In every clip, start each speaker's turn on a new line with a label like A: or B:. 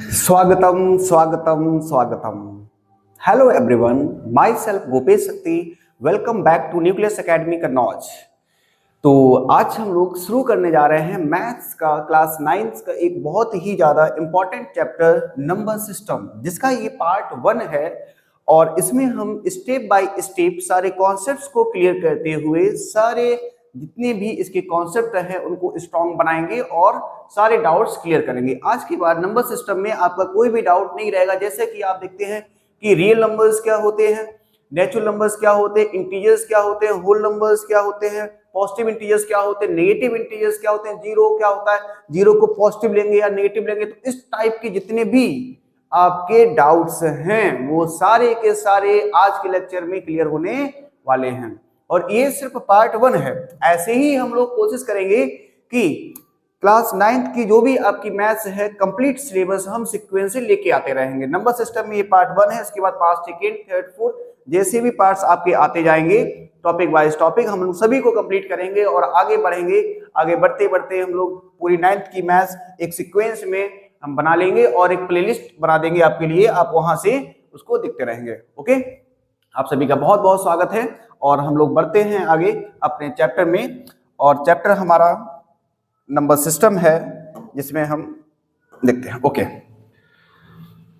A: स्वागतम स्वागतम स्वागतम। Hello everyone, myself Bhupesh Shakti. Welcome back to Nucleus Academy Kannauj. तो आज हम लोग शुरू करने जा रहे हैं मैथ्स का क्लास 9 का एक बहुत ही ज़्यादा इम्पॉर्टेंट चैप्टर नंबर सिस्टम, जिसका ये पार्ट 1 है। और इसमें हम स्टेप बाय स्टेप सारे कॉन्सेप्ट्स को क्लियर करते हुए सारे जितने भी इसके कॉन्सेप्ट हैं उनको स्ट्रॉन्ग बनाएंगे और सारे डाउट्स क्लियर करेंगे। आज के बाद नंबर सिस्टम में आपका कोई भी डाउट नहीं रहेगा। जैसे कि आप देखते हैं कि रियल नंबर्स क्या होते हैं, नेचुरल नंबर्स क्या होते हैं, इंटीजर्स क्या होते हैं, होल नंबर्स क्या होते हैं, पॉजिटिव इंटीजर्स क्या होते हैं, नेगेटिव इंटीजर्स क्या होते हैं, जीरो क्या होता है, जीरो को पॉजिटिव लेंगे या नेगेटिव लेंगे। तो इस टाइप के जितने भी आपके डाउट्स हैं वो सारे के सारे आज के लेक्चर में क्लियर होने वाले हैं। और ये सिर्फ पार्ट 1 है। ऐसे ही हम लोग कोशिश करेंगे कि क्लास 9 की जो भी आपकी मैथ्स है कंप्लीट सिलेबस हम सीक्वेंशियल लेके आते रहेंगे। नंबर सिस्टम में ये पार्ट 1 है, इसके बाद पार्ट सेकेंड, थर्ड, फोर्थ जैसे भी पार्ट्स आपके आते जाएंगे टॉपिक वाइज टॉपिक हम लोग सभी को कंप्लीट करेंगे और आगे बढ़ेंगे। आगे बढ़ते बढ़ते हम लोग पूरी 9th की मैथ्स एक सीक्वेंस में हम बना लेंगे और एक प्लेलिस्ट बना देंगे आपके लिए, आप वहां से उसको देखते रहेंगे। ओके, आप सभी का बहुत बहुत स्वागत है और हम लोग बढ़ते हैं आगे अपने चैप्टर में। और चैप्टर हमारा नंबर सिस्टम है जिसमें हम देखते हैं। ओके,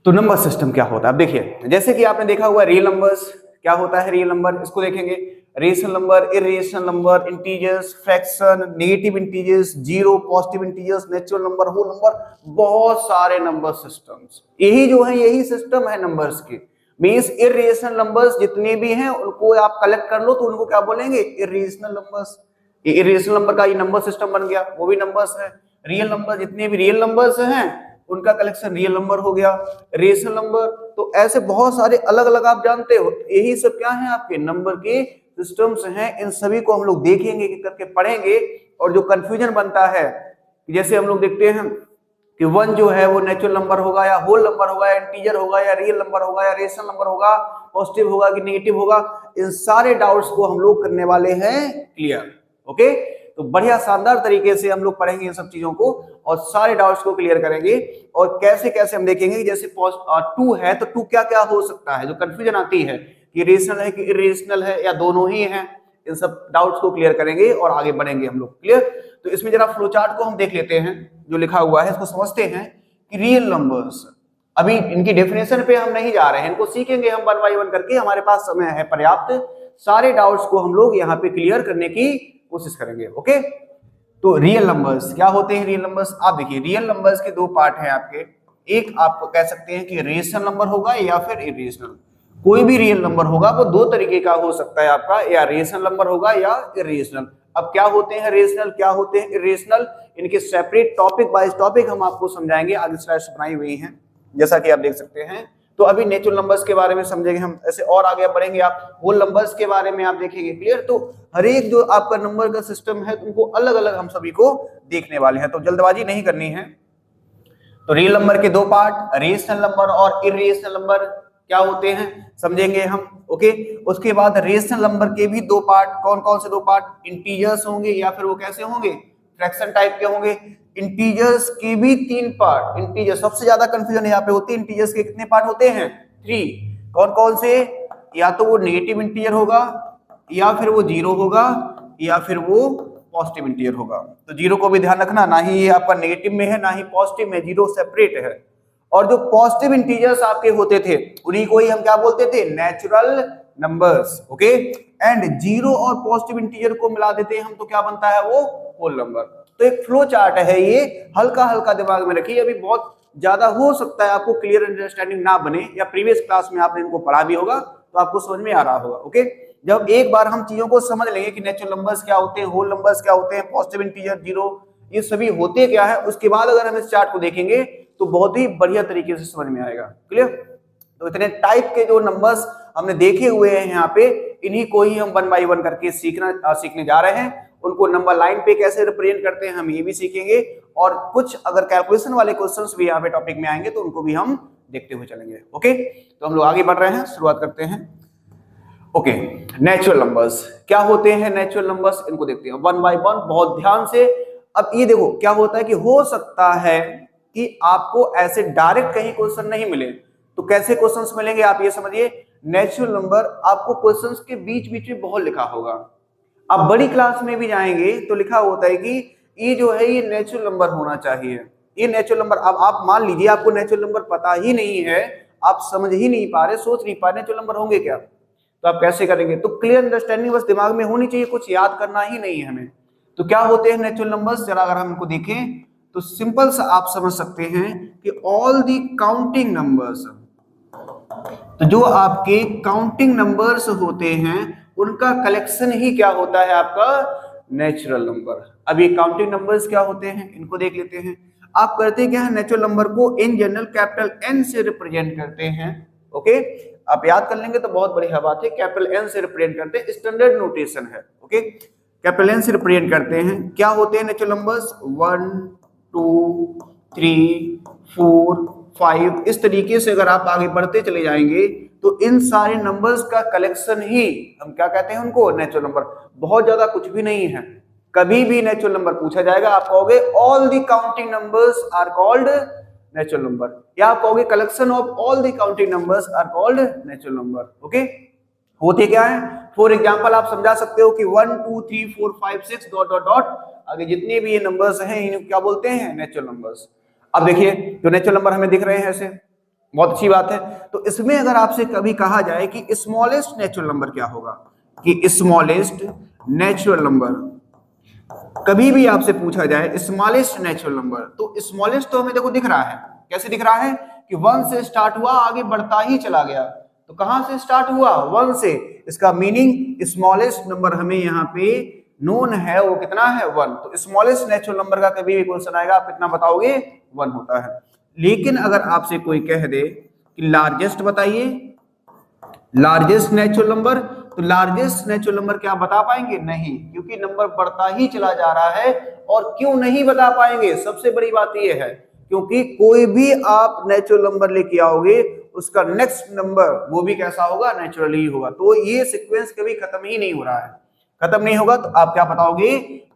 A: तो नंबर सिस्टम क्या होता है अब देखिए। जैसे कि आपने देखा हुआ रियल नंबर्स क्या होता है, रियल नंबर इसको देखेंगे। Rational number, irrational number, integers, fraction, negative integers, zero, positive integers, natural number, whole number, बहुत सारे नंबर सिस्टम्स। यही जो है यही सिस्टम है नंबर्स के। मींस इरेशनल नंबर्स जितने भी हैं उनको आप कलेक्ट कर लो तो उनको क्या बोलेंगे, इरेशनल नंबर्स। ये इरेशनल नंबर का ये नंबर सिस्टम बन गया, वो भी नंबर्स है। रियल नंबर जितने भी रियल नंबर्स हैं उनका कलेक्शन रियल नंबर हो गया, रेशनल नंबर। तो ऐसे बहुत सारे अलग अलग आप जानते हो, यही सब क्या है आपके नंबर के सिस्टम्स हैं। इन सभी को हम लोग देखेंगे करके पढ़ेंगे। और जो कंफ्यूजन बनता है, जैसे हम लोग देखते हैं कि 1 जो है वो नेचुरल नंबर होगा या होल नंबर होगा या इंटीजर होगा या रियल नंबर होगा या रेशनल नंबर होगा, पॉजिटिव होगा कि नेगेटिव होगा, इन सारे डाउट्स को हम लोग करने वाले हैं क्लियर। ओके, तो बढ़िया शानदार तरीके से हम लोग पढ़ेंगे इन सब चीजों को और सारे डाउट्स को क्लियर करेंगे। और कैसे कैसे हम देखेंगे, जैसे 2 है तो 2 क्या क्या हो सकता है, जो कंफ्यूजन आती है कि रेशनल है कि इरेशनल है या दोनों ही है, इन सब डाउट्स को क्लियर करेंगे और आगे बढ़ेंगे हम लोग। क्लियर, तो इसमें जरा फ्लो चार्ट को हम देख लेते हैं जो लिखा हुआ है, इसको समझते हैं कि रियल नंबर्स। अभी इनकी डेफिनेशन पे हम नहीं जा रहे हैं, इनको सीखेंगे हम 1 बाय 1 करके, हमारे पास समय है पर्याप्त। सारे डाउट्स को हम लोग यहाँ पे क्लियर करने की कोशिश करेंगे। ओके, तो रियल नंबर्स क्या होते हैं। रियल नंबर्स आप देखिए, रियल नंबर्स के 2 पार्ट हैं आपके। एक आप कह सकते हैं कि रेशनल नंबर होगा या फिर इरेशनल। कोई भी रियल नंबर होगा वो 2 तरीके का हो सकता है आपका, या रेशनल नंबर होगा या इरेशनल। अब क्या होते हैं रेशनल, क्या होते हैं इरेशनल, इनके सेपरेट टॉपिक बाय टॉपिक हम आपको समझाएंगे। आगे स्लाइड्स बनाई हुई हैं जैसा कि आप देख सकते हैं। तो अभी नेचुरल नंबर्स के बारे में समझेंगे हम, ऐसे और आगे बढ़ेंगे आप होल नंबर्स के बारे में आप देखेंगे। क्लियर, तो हर एक जो आपका नंबर का सिस्टम है उनको अलग अलग हम सभी को देखने वाले हैं, तो जल्दबाजी नहीं करनी है। तो रियल नंबर के 2 पार्ट, रेशनल नंबर और इरेशनल नंबर क्या होते हैं समझेंगे हम। ओके, उसके बाद रेशनल नंबर के भी 2 पार्ट, कौन कौन से 2 पार्ट, इंटीजर्स होंगे या फिर वो कैसे होंगे, फ्रैक्शन टाइप के होंगे। इंटीजर्स के भी 3 पार्ट। इंटीजर सबसे ज्यादा कंफ्यूजन यहाँ पे होती है, इंटीजर्स के कितने पार्ट होते हैं, 3। कौन कौन से, या तो वो नेगेटिव इंटीजर होगा या फिर वो जीरो होगा या फिर वो पॉजिटिव इंटीजर होगा। तो जीरो को भी ध्यान रखना, ना ही ये आपका नेगेटिव में है ना ही पॉजिटिव में, जीरो सेपरेट है। और जो पॉजिटिव इंटीजर्स आपके होते थे उन्हीं को ही हम क्या बोलते थे, natural numbers. Okay, and zero और पॉजिटिव इंटीजर को मिला देते हैं हम तो क्या बनता है वो होल नंबर। तो एक फ्लो चार्ट है ये, हल्का हल्का दिमाग में रखिए। अभी बहुत ज्यादा हो सकता है आपको क्लियर अंडरस्टैंडिंग ना बने, या प्रीवियस क्लास में आपने इनको पढ़ा भी होगा तो आपको समझ में आ रहा होगा। ओके, जब एक बार हम चीजों को समझ लेंगे कि नेचुरल नंबर्स क्या होते हैं, होल नंबर्स क्या होते हैं, पॉजिटिव इंटीजर, जीरो, ये सभी होते क्या है, उसके बाद अगर हम इस चार्ट को देखेंगे तो बहुत ही बढ़िया तरीके से समझ में आएगा। क्लियर, तो इतने टाइप के जो नंबर्स हमने देखे हुए हैं यहाँ पे, इन्हीं को ही हम 1 बाय 1 करके सीखने जा रहे हैं। उनको नंबर लाइन पे कैसे रिप्रेजेंट करते हैं हम ये भी सीखेंगे, और कुछ अगर कैलकुलेशन वाले क्वेश्चंस भी यहाँ पे टॉपिक में आएंगे तो उनको भी हम देखते हुए चलेंगे। ओके, तो हम लोग आगे बढ़ रहे हैं, शुरुआत करते हैं। ओके, नेचुरल नंबर्स क्या होते हैं, नेचुरल नंबर्स इनको देखते हैं 1 बाय 1 बहुत ध्यान से। अब ये देखो क्या होता है कि हो सकता है कि आपको ऐसे डायरेक्ट कहीं क्वेश्चन नहीं मिले। तो कैसे क्वेश्चंस मिलेंगे आप ये समझिए, नेचुरल नंबर आपको क्वेश्चंस के बीच बीच में बहुत लिखा होगा। आप बड़ी क्लास में भी जाएंगे तो लिखा होता है कि ये जो है ये नेचुरल नंबर होना चाहिए, ये नेचुरल नंबर। अब आप मान लीजिए आपको नेचुरल नंबर पता ही नहीं है, आप समझ ही नहीं पा रहे, सोच नहीं पा रहे नेचुरल नंबर होंगे क्या, तो आप कैसे करेंगे। तो क्लियर अंडरस्टैंडिंग बस दिमाग में होनी चाहिए, कुछ याद करना ही नहीं है हमें। तो क्या होते हैं नेचुरल नंबर्स, जरा अगर हम इनको देखें तो सिंपल सा आप समझ सकते हैं कि ऑल दी काउंटिंग नंबर्स, तो जो आपके काउंटिंग नंबर्स होते हैं उनका कलेक्शन ही क्या होता है, आपका नेचुरल नंबर। अब ये काउंटिंग नंबर्स क्या होते हैं इनको देख लेते हैं। आप करते क्या है, नेचुरल नंबर को इन जनरल कैपिटल एन से रिप्रेजेंट करते हैं। ओके, आप याद कर लेंगे तो बहुत बढ़िया बात है, कैपिटल एन से रिप्रेजेंट करते हैं, स्टैंडर्ड नोटेशन है। ओके, कैपिटल एन से रिप्रेजेंट करते हैं। क्या होते हैं नेचुरल नंबर्स, 1 2 3 4 5, इस तरीके से अगर आप आगे बढ़ते चले जाएंगे तो इन सारे नंबर्स का कलेक्शन ही हम क्या कहते हैं, उनको नेचुरल नंबर। बहुत ज्यादा कुछ भी नहीं है, कभी भी नेचुरल नंबर पूछा जाएगा आप कहोगे all the counting numbers are called natural number, या आप कहोगे collection of all the counting numbers are called natural number. Okay, होते क्या है, फॉर एग्जांपल आप समझा सकते हो कि 1 2 3 4 5 6 डॉट डॉट डॉट, आगे जितने भी ये नंबर्स हैं इन्हें क्या बोलते हैं, नेचुरल नंबर्स। अब देखिए जो नेचुरल नंबर हमें दिख रहे हैं ऐसे, बहुत अच्छी बात है। तो इसमें अगर आपसे कभी कहा जाए कि स्मॉलेस्ट नेचुरल नंबर क्या होगा, कि स्मॉलेस्ट नेचुरल नंबर, कभी भी आपसे पूछा जाए स्मॉलेस्ट नेचुरल नंबर, तो स्मॉलेस्ट तो हमें देखो दिख रहा है, कैसे दिख रहा है कि 1 से स्टार्ट हुआ आगे बढ़ता ही चला गया। तो कहां से स्टार्ट हुआ, 1 से, इसका मीनिंग स्मॉलेस्ट नंबर हमें यहाँ पे नोन है वो कितना है, 1। तो स्मॉलेस्ट नेचुरल नंबर का कभी भी क्वेश्चन आएगा आप कितना बताओगे, 1 होता है। लेकिन अगर आपसे कोई कह दे कि लार्जेस्ट बताइए, लार्जेस्ट नेचुरल नंबर, तो लार्जेस्ट नेचुरल नंबर क्या बता पाएंगे, नहीं, क्योंकि नंबर बढ़ता ही चला जा रहा है। और क्यों नहीं बता पाएंगे, सबसे बड़ी बात यह है क्योंकि कोई भी आप नेचुरल नंबर लेके आओगे उसका नेक्स्ट नंबर वो भी कैसा होगा, नेचुरल ही होगा। तो ये सीक्वेंस कभी खत्म ही नहीं हो रहा है, खत्म नहीं होगा। तो आप क्या बताओगे,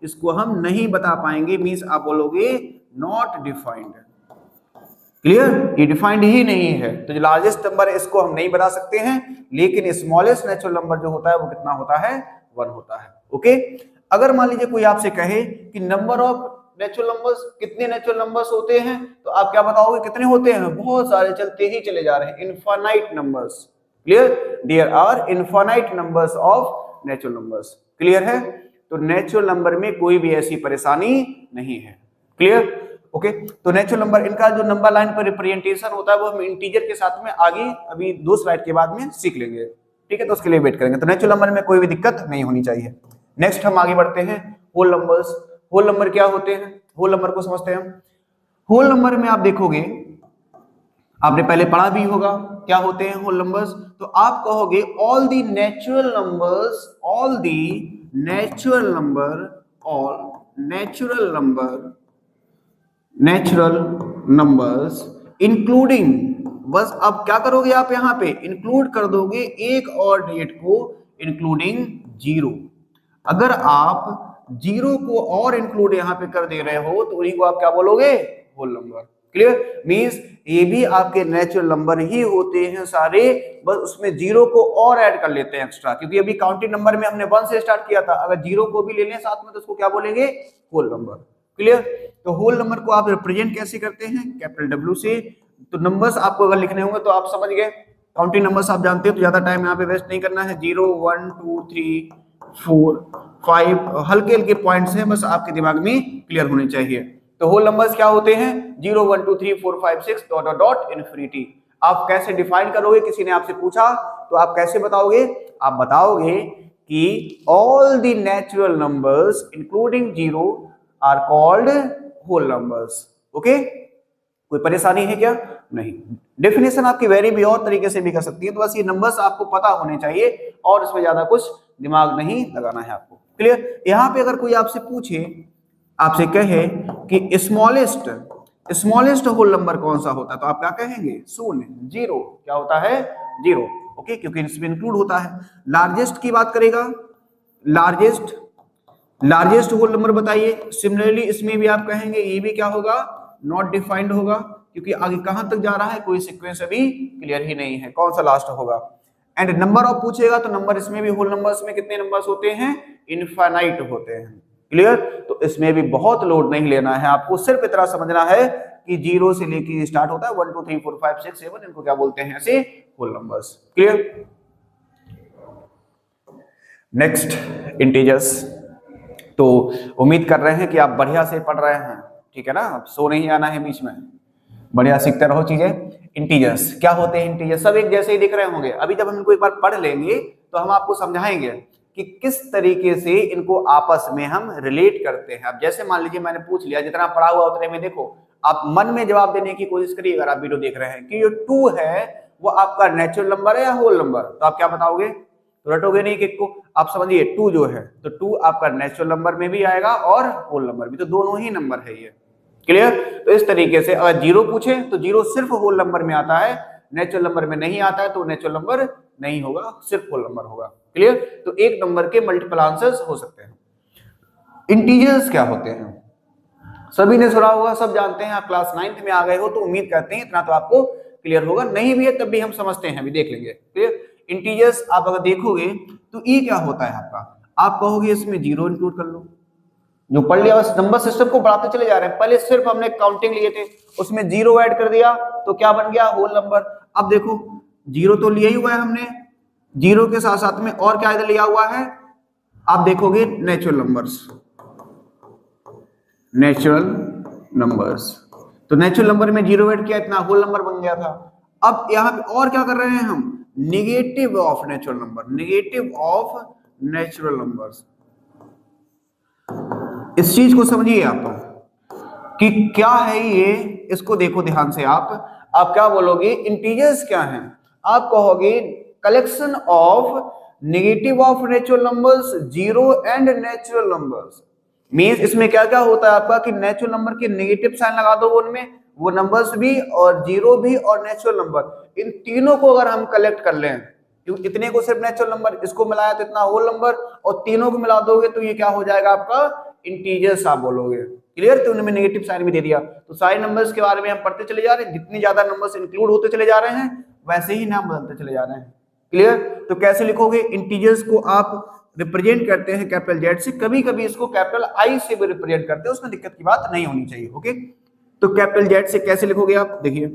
A: इसको हम नहीं बता पाएंगे, मींस आप बोलोगे नॉट डिफाइंड। क्लियर, ये डिफाइंड ही नहीं है। तो जो लार्जेस्ट नंबर है इसको हम नहीं बता सकते हैं, लेकिन स्मॉलेस्ट नेचुरल नंबर जो होता है वो कितना होता है, 1 होता है। ओके, अगर मान लीजिए कोई आपसे कहे कि नंबर ऑफ नेचुरल नंबर्स, कितने नेचुरल नंबर्स होते हैं, तो आप क्या बताओगे, कितने होते हैं, बहुत सारे, चलते ही चले जा रहे हैं, infinite numbers. Clear, there are infinite numbers of natural numbers. Clear है, तो नेचुरल नंबर में कोई भी ऐसी परेशानी नहीं है। Clear, okay. तो नेचुरल नंबर, इनका जो नंबर लाइन पर रिप्रेजेंटेशन होता है वो हम इंटीजर के साथ में आगे अभी 2 स्लाइड के बाद में सीख लेंगे, ठीक है, तो उसके लिए वेट करेंगे। तो नेचुरल नंबर में कोई भी दिक्कत नहीं होनी चाहिए। नेक्स्ट हम आगे बढ़ते हैं, होल नंबर्स। होल नंबर क्या होते हैं, होल नंबर को समझते हैं हम। होल नंबर में आप देखोगे, आपने पहले पढ़ा भी होगा क्या होते हैं होल नंबर्स, तो आप कहोगे all the natural numbers, all the natural number, all natural number, natural numbers including, बस अब क्या करोगे आप यहाँ पे इंक्लूड कर दोगे एक और डेट को, इंक्लूडिंग 0। अगर आप 0 को और इंक्लूड यहाँ पे कर दे रहे हो तो उन्हीं को आप क्या बोलोगे, होल नंबर। क्लियर, मींस ये भी आपके नेचुरल नंबर ही होते हैं सारे, बस उसमें 0 को और ऐड कर लेते हैं एक्स्ट्रा, क्योंकि अभी काउंटिंग नंबर में हमने 1 से स्टार्ट किया था, अगर 0 को भी ले लें साथ में तो उसको क्या बोलेंगे, होल नंबर। क्लियर, तो होल नंबर को आप रिप्रेजेंट कैसे करते हैं, कैपिटल W से। तो नंबर्स आपको अगर लिखने होंगे तो आप समझ गए, काउंटिंग नंबर्स आप जानते हो तो ज्यादा टाइम यहाँ पे वेस्ट नहीं करना है। 0 1 2 3 4 5 हल्के हल्के पॉइंट्स हैं, बस आपके दिमाग में क्लियर होने चाहिए। तो होल नंबर्स क्या होते हैं, 0 1 2 3 4 5 6 डॉट डॉट डॉट इन्फिनिटी। आप कैसे डिफाइन करोगे, किसी ने आपसे पूछा तो आप कैसे बताओगे, आप बताओगे कि all the natural numbers including 0 are called whole numbers. Okay, कोई परेशानी है क्या, नहीं। डेफिनेशन आपकी वेरी भी और तरीके से भी कर सकती है, तो बस ये नंबर्स आपको पता होने चाहिए और इसमें ज्यादा कुछ दिमाग नहीं लगाना है आपको। क्लियर, यहाँ पे अगर कोई आपसे पूछे, आपसे कहे कि स्मॉलेस्ट होल नंबर कौन सा होता है, तो आप क्या कहेंगे, शून्य, 0। क्या होता है, 0। ओके, क्योंकि इसमें इंक्लूड होता है। लार्जेस्ट की बात करेगा, लार्जेस्ट होल नंबर बताइए, सिमिलरली इसमें भी आप कहेंगे ये भी क्या होगा, नॉट डिफाइंड होगा, क्योंकि आगे कहां तक जा रहा है कोई सीक्वेंस अभी क्लियर ही नहीं है, कौन सा लास्ट होगा। एंड नंबर ऑफ पूछेगा तो नंबर इसमें भी होल नंबर्स में कितने नंबर्स होते हैं, इनफाइनाइट होते हैं, क्लियर। तो इसमें भी बहुत लोड नहीं लेना है आपको, सिर्फ इतना समझना है कि 0 से लेके स्टार्ट होता है 1 2 3 4 5 6 7, इनको क्या बोलते हैं ऐसे whole numbers, clear. Next integers. तो उम्मीद कर रहे हैं कि आप बढ़िया से पढ़ रहे हैं, ठीक है ना, अब सो नहीं आना है बीच में, बढ़िया सीखते रहो चीजें। इंटीजर्स क्या होते हैं, इंटीजर्स सब एक जैसे ही दिख रहे होंगे, अभी जब हम इनको एक बार पढ़ लेंगे तो हम आपको समझाएंगे कि किस तरीके से इनको आपस में हम रिलेट करते हैं। अब जैसे मान लीजिए मैंने पूछ लिया, जितना पढ़ा हुआ उतने में देखो, आप मन में जवाब देने की कोशिश करिए अगर आप वीडियो देख रहे हैं कि ये 2 है वो आपका नेचुरल नंबर है या होल नंबर, तो आप क्या बताओगे, तो रटोगे नहीं कि को, आप समझिए 2 जो है तो 2 आपका नेचुरल नंबर में भी आएगा और होल नंबर भी, तो दोनों ही नंबर है ये, क्लियर। तो इस तरीके से अगर 0 पूछे तो 0 सिर्फ होल नंबर में आता है, नेचुरल नंबर में नहीं आता है तो नेचुरल नंबर नहीं होगा, सिर्फ होल नंबर होगा, क्लियर। तो एक नंबर के मल्टीपल आंसर्स हो सकते हैं। इंटीजर्स क्या होते हैं, सभी ने सुना होगा, सब जानते हैं, आप क्लास 9th में आ गए हो तो उम्मीद करते हैं इतना तो आपको क्लियर होगा, नहीं भी है तब भी हम समझते हैं, अभी देख लेंगे, क्लियर। इंटीजर्स आप अगर देखोगे तो ये क्या होता है आपका, आप कहोगे इसमें 0 इंक्लूड कर लो, जो पढ़ लिया बस नंबर सिस्टम को बढ़ाते चले जा रहे हैं, पहले सिर्फ हमने काउंटिंग लिए थे उसमें 0 ऐड कर दिया तो क्या बन गया, होल नंबर। अब देखो 0 तो लिया ही हुआ है हमने, 0 के साथ साथ में और क्या इधर लिया हुआ है, आप देखोगे नेचुरल नंबर्स, नेचुरल नंबर्स, तो नेचुरल नंबर में 0 ऐड किया, इतना होल नंबर बन गया था। अब यहाँ पे और क्या कर रहे हैं हम, negative of natural number, negative of natural numbers, इस चीज को समझिए आप कि क्या है ये, इसको देखो ध्यान से, आप क्या बोलोगे, इंटीजर्स क्या हैं, आप कहोगे collection of negative of natural numbers, 0 and natural numbers. Means इसमें क्या क्या होता है आपका कि नेचुरल नंबर के नेगेटिव साइन लगा दो उनमें, वो नंबर्स भी और 0 भी और नेचुरल नंबर, इन तीनों को अगर हम कलेक्ट कर लें, क्योंकि इतने को सिर्फ नेचुरल नंबर, इसको मिलाया तो इतना होल नंबर, और तीनों को मिला दोगे तो ये क्या हो जाएगा आपका इंटीजर्स आप बोलोगे, क्लियर। तो उनमें नेगेटिव साइन भी दे दिया, तो सारे नंबर्स के बारे में हम पढ़ते चले जा रहे हैं, जितनी ज्यादा नंबर्स इंक्लूड होते चले जा रहे हैं वैसे ही नाम बदलते चले जा रहे हैं, क्लियर। तो कैसे लिखोगे, इंटीजर्स को आप रिप्रेजेंट करते हैं कैपिटल जेड से, कभी कभी इसको कैपिटल आई से भी रिप्रेजेंट करते हैं, उसमें दिक्कत की बात नहीं होनी चाहिए, ओके। तो कैपिटल जेड से कैसे लिखोगे आप, देखिए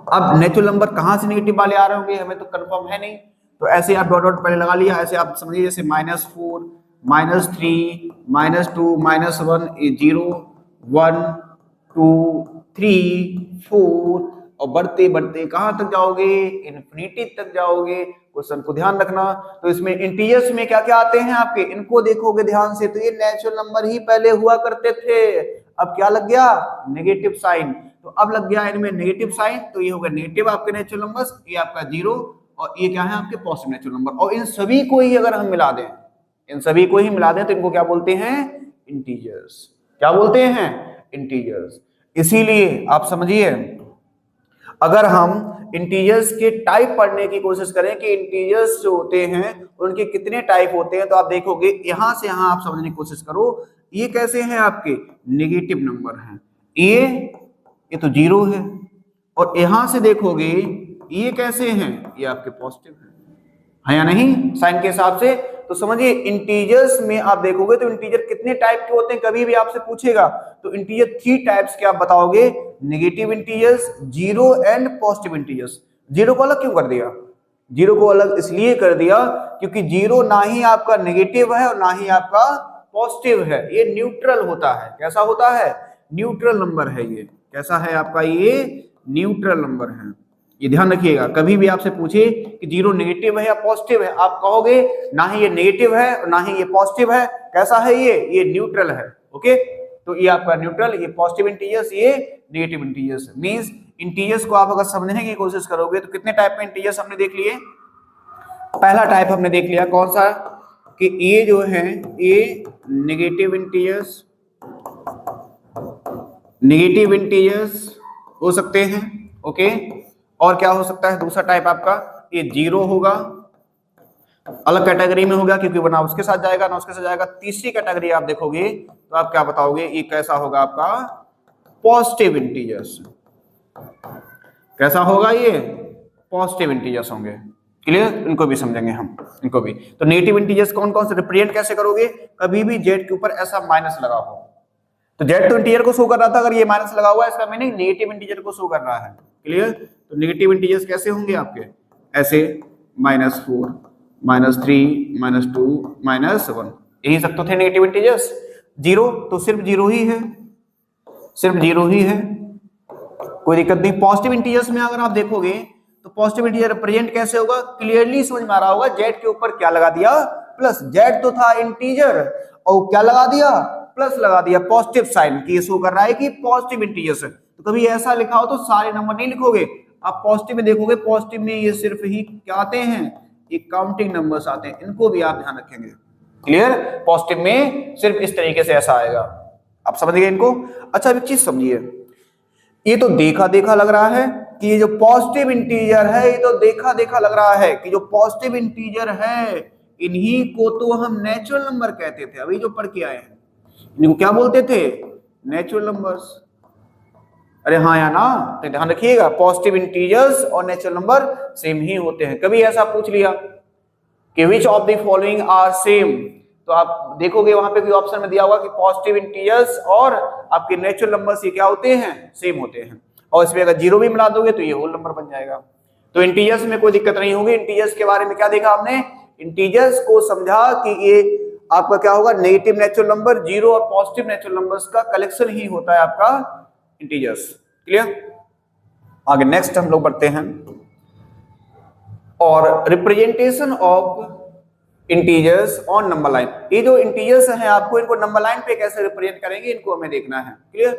A: अब नेचुरल नंबर कहां से नेगेटिव वाले आ रहे होंगे हमें तो कंफर्म है नहीं, तो ऐसे आप डॉट डॉट पहले लगा लिया, ऐसे आप समझिए जैसे -4 -3 -2 -1 0 1 2 3 4 और बढ़ते बढ़ते कहां तक जाओगे, इन्फिनिटी तक जाओगे। क्वेश्चन को ध्यान रखना, तो इसमें इंटीजर्स में क्या क्या आते हैं आपके, इनको देखोगे ध्यान से, तो ये नेचुरल नंबर ही पहले हुआ करते थे, अब क्या लग गया, नेगेटिव साइन, तो अब लग गया इनमें नेगेटिव साइन, तो ये हो गया नेगेटिव आपके नेचुरल नंबर्स, ये आपका 0 और ये क्या है आपके पॉजिटिव नेचुरल नंबर, और इन सभी को ही अगर हम मिला दें, इन सभी को ही मिला दें तो इनको क्या बोलते हैं, इंटीजर्स, क्या बोलते हैं, इंटीजर्स। इसीलिए आप समझिए, अगर हम इंटीजर्स के टाइप पढ़ने की कोशिश करें कि इंटीजर्स जो होते हैं उनके कितने टाइप होते हैं, तो आप देखोगे यहां से यहां आप समझने की कोशिश करो, ये कैसे हैं आपके नेगेटिव नंबर हैं, ये तो 0 है, और यहां से देखोगे ये कैसे हैं, ये आपके पॉजिटिव है या नहीं साइन के हिसाब से। तो समझिए इंटीजर्स में आप देखोगे तो इंटीजर कितने टाइप के होते हैं, कभी भी आपसे पूछेगा तो इंटीजर 3 टाइप्स के आप बताओगे, negative integers, 0 and positive integers. 0 को अलग क्यों कर दिया, 0 को अलग इसलिए कर दिया क्योंकि 0 ना ही आपका नेगेटिव है और ना ही आपका पॉजिटिव है, ये न्यूट्रल होता है। कैसा होता है, न्यूट्रल नंबर है ये, कैसा है आपका, ये न्यूट्रल नंबर है, ये ध्यान रखिएगा। कभी भी आपसे पूछे कि 0 नेगेटिव है या पॉजिटिव है, आप कहोगे ना ही ये नेगेटिव है और ना ही ये पॉजिटिव है, कैसा है ये न्यूट्रल है, ओके। तो ये आपका न्यूट्रल, ये पॉजिटिव इंटीजर्स, ये नेगेटिव इंटीजर्स। मींस इंटीजर्स को आप अगर समझने की कोशिश करोगे तो कितने टाइप में इंटीजर्स हमने देख लिए, पहला टाइप हमने देख लिया कौन सा, कि ये जो है ये नेगेटिव इंटीजर्स, नेगेटिव इंटीजर्स हो सकते हैं, ओके। और क्या हो सकता है दूसरा टाइप आपका, ये 0 होगा, अलग कैटेगरी में होगा क्योंकि ना उसके साथ जाएगा ना उसके साथ जाएगा। तीसरी कैटेगरी आप देखोगे तो आप क्या बताओगे, ये कैसा होगा आपका पॉजिटिव इंटीजर्स। कैसा होगा ये? पॉजिटिव इंटीजर्स होंगे। क्लियर? इनको भी समझेंगे हम, इनको भी। तो नेगेटिव इंटीजर्स कौन कौन से रिप्रेजेंट कैसे करोगे? कभी भी जेड के ऊपर ऐसा माइनस लगा हो, तो जेड तो इंटीजर को शो कर रहा था, अगर ये माइनस लगा हुआ है इसका मीनिंग नेगेटिव इंटीजर को शो कर रहा है। क्लियर? तो नेगेटिव इंटीजर्स कैसे होंगे आपके? ऐसे -4, -3, -2, -1, यही सब तो थे नेगेटिव इंटीजर्स। 0 तो सिर्फ 0 ही है, सिर्फ 0 ही है, कोई दिक्कत नहीं। पॉजिटिव इंटीजर्स में अगर आप देखोगे तो पॉजिटिव इंटीजर रिप्रेजेंट कैसे होगा? क्लियरली समझ में आ रहा होगा, जेड के ऊपर क्या लगा दिया? प्लस। जेड तो था इंटीजर और क्या लगा दिया? प्लस लगा दिया, पॉजिटिव साइन की शो कर रहा है कि पॉजिटिव इंटीजर्स है। तो कभी ऐसा लिखा हो तो सारे नंबर नहीं लिखोगे, आप पॉजिटिव में देखोगे, पॉजिटिव में ये सिर्फ ही क्या आते हैं? ये काउंटिंग नंबर्स आते हैं, इनको भी आप ध्यान रखेंगे। क्लियर? पॉजिटिव में सिर्फ इस तरीके से ऐसा आएगा, आप समझ गए इनको? अच्छा एक चीज समझिए, ये तो देखा देखा लग रहा है कि ये जो पॉजिटिव इंटीजर है, ये तो देखा देखा लग रहा है कि जो पॉजिटिव इंटीजर है इन्हीं को तो हम नेचुरल नंबर कहते थे, अभी जो पढ़ के आए हैं इनको क्या बोलते थे? Natural numbers. अरे हाँ या ना? तो ध्यान रखिएगा, पॉजिटिव इंटीजर्स और नेचुरल नंबर सेम ही होते हैं। कभी ऐसा पूछ लिया कि which of the following are same, तो आप देखोगे वहां पे भी ऑप्शन में दिया होगा कि पॉजिटिव इंटीजर्स और आपके नेचुरल नंबर्स ये क्या होते हैं? सेम होते हैं। और इसमें अगर 0 भी मिला दोगे तो ये होल नंबर बन जाएगा। तो इंटीजर्स में कोई दिक्कत नहीं होगी। इंटीजर्स के बारे में क्या देखा हमने? इंटीजर्स को समझा कि ये आपका क्या होगा? नेगेटिव नेचुरल नंबर, 0 और पॉजिटिव नेचुरल नंबर्स का कलेक्शन ही होता है आपका इंटीजर्स। क्लियर? आगे नेक्स्ट हम लोग बढ़ते हैं, और representation of integers on number line. ये जो इंटीजर्स हैं आपको इनको नंबर लाइन पे कैसे रिप्रेजेंट करेंगे, इनको हमें देखना है। क्लियर?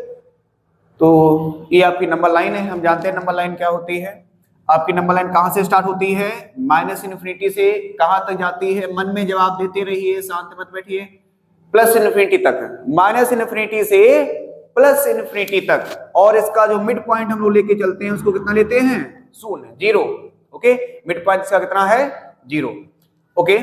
A: तो ये आपकी नंबर लाइन है, हम जानते हैं नंबर लाइन क्या होती है। आपकी नंबर लाइन कहां से स्टार्ट होती है? -इन्फिनिटी से कहां तक जाती है? मन में जवाब देते रहिए, शांत मत बैठिए। +इन्फिनिटी तक, -इन्फिनिटी से +इन्फिनिटी तक। और इसका जो मिड पॉइंट हम लोग लेके चलते हैं उसको कितना लेते हैं? 0, 0। ओके, मिड पॉइंट इसका कितना है? 0। ओके,